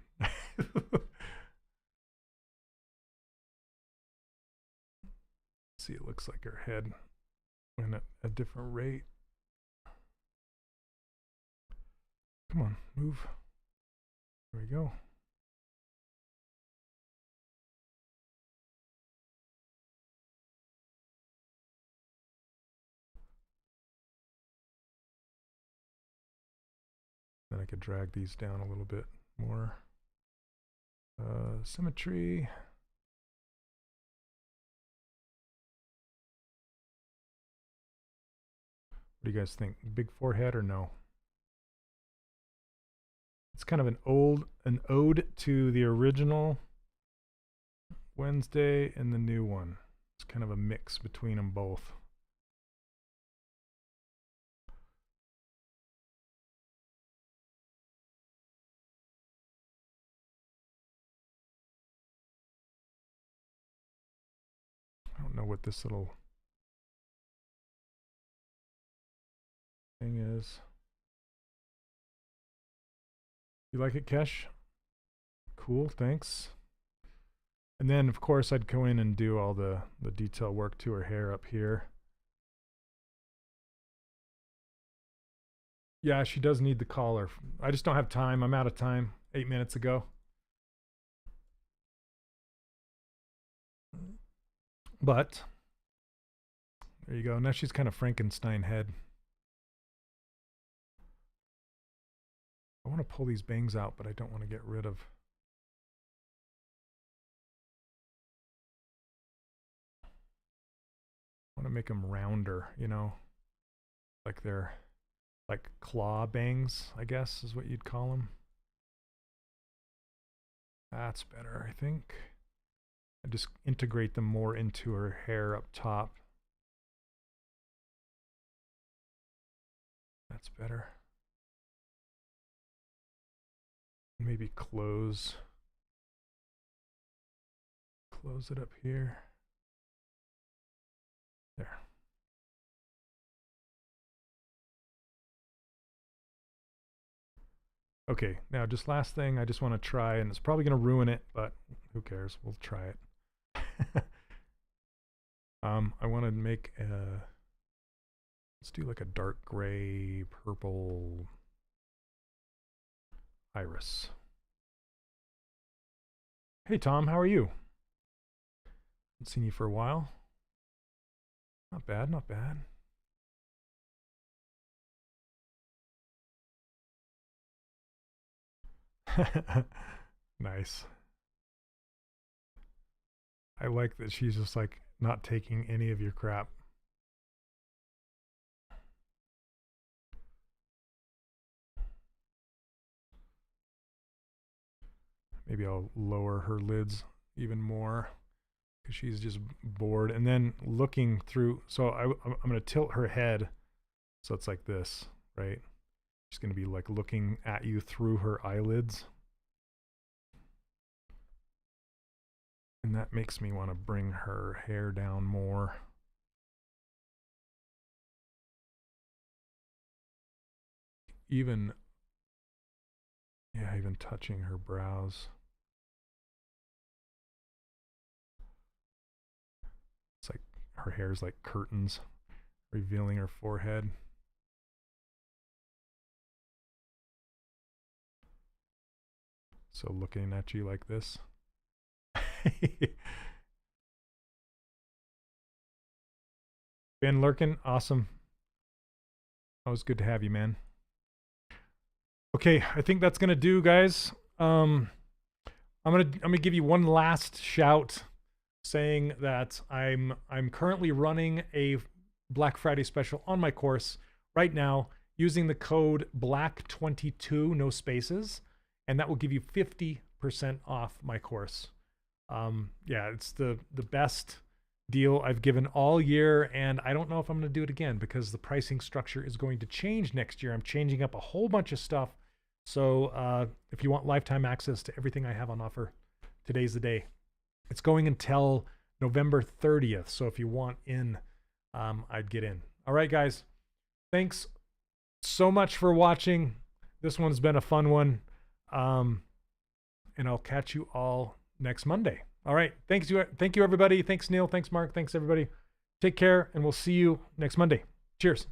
See, it looks like her head went at a different rate. Come on, move. There we go. Then I could drag these down a little bit more. Symmetry. What do you guys think? Big forehead or no? It's kind of an ode to the original Wednesday and the new one. It's kind of a mix between them both. I don't know what this little thing is. You like it, Kesh? Cool, thanks. And then, of course, I'd go in and do all the detail work to her hair up here. Yeah, she does need the collar. I just don't have time. I'm out of time 8 minutes ago. But there you go. Now she's kind of Frankenstein head. I want to pull these bangs out, but I don't want to get rid of. I want to make them rounder, you know, like they're like claw bangs, I guess is what you'd call them. That's better, I think. I just integrate them more into her hair up top. That's better. Maybe close close it up here. There. Okay, now just last thing I just want to try, and it's probably going to ruin it, but who cares? We'll try it. I want to make a, let's do like a dark gray, purple iris. Hey Tom, how are you? Haven't seen you for a while. Not bad, not bad. Nice. I like that she's just like not taking any of your crap. Maybe I'll lower her lids even more because she's just bored. And then looking through, so I'm going to tilt her head so it's like this, right? She's going to be like looking at you through her eyelids. And that makes me want to bring her hair down more. Even touching her brows. It's like her hair's like curtains revealing her forehead. So looking at you like this. Ben Lurkin, awesome. Always good to have you, man. Okay, I think that's gonna do, guys. I'm gonna give you one last shout, saying that I'm currently running a Black Friday special on my course right now using the code BLACK22, no spaces, and that will give you 50% off my course. Yeah, it's the best deal I've given all year, and I don't know if I'm going to do it again because the pricing structure is going to change next year. I'm changing up a whole bunch of stuff. So if you want lifetime access to everything I have on offer, today's the day. It's going until November 30th. So if you want in, I'd get in. All right, guys. Thanks so much for watching. This one's been a fun one. And I'll catch you all next Monday. All right. Thank you, everybody. Thanks, Neil. Thanks, Mark. Thanks, everybody. Take care, and we'll see you next Monday. Cheers.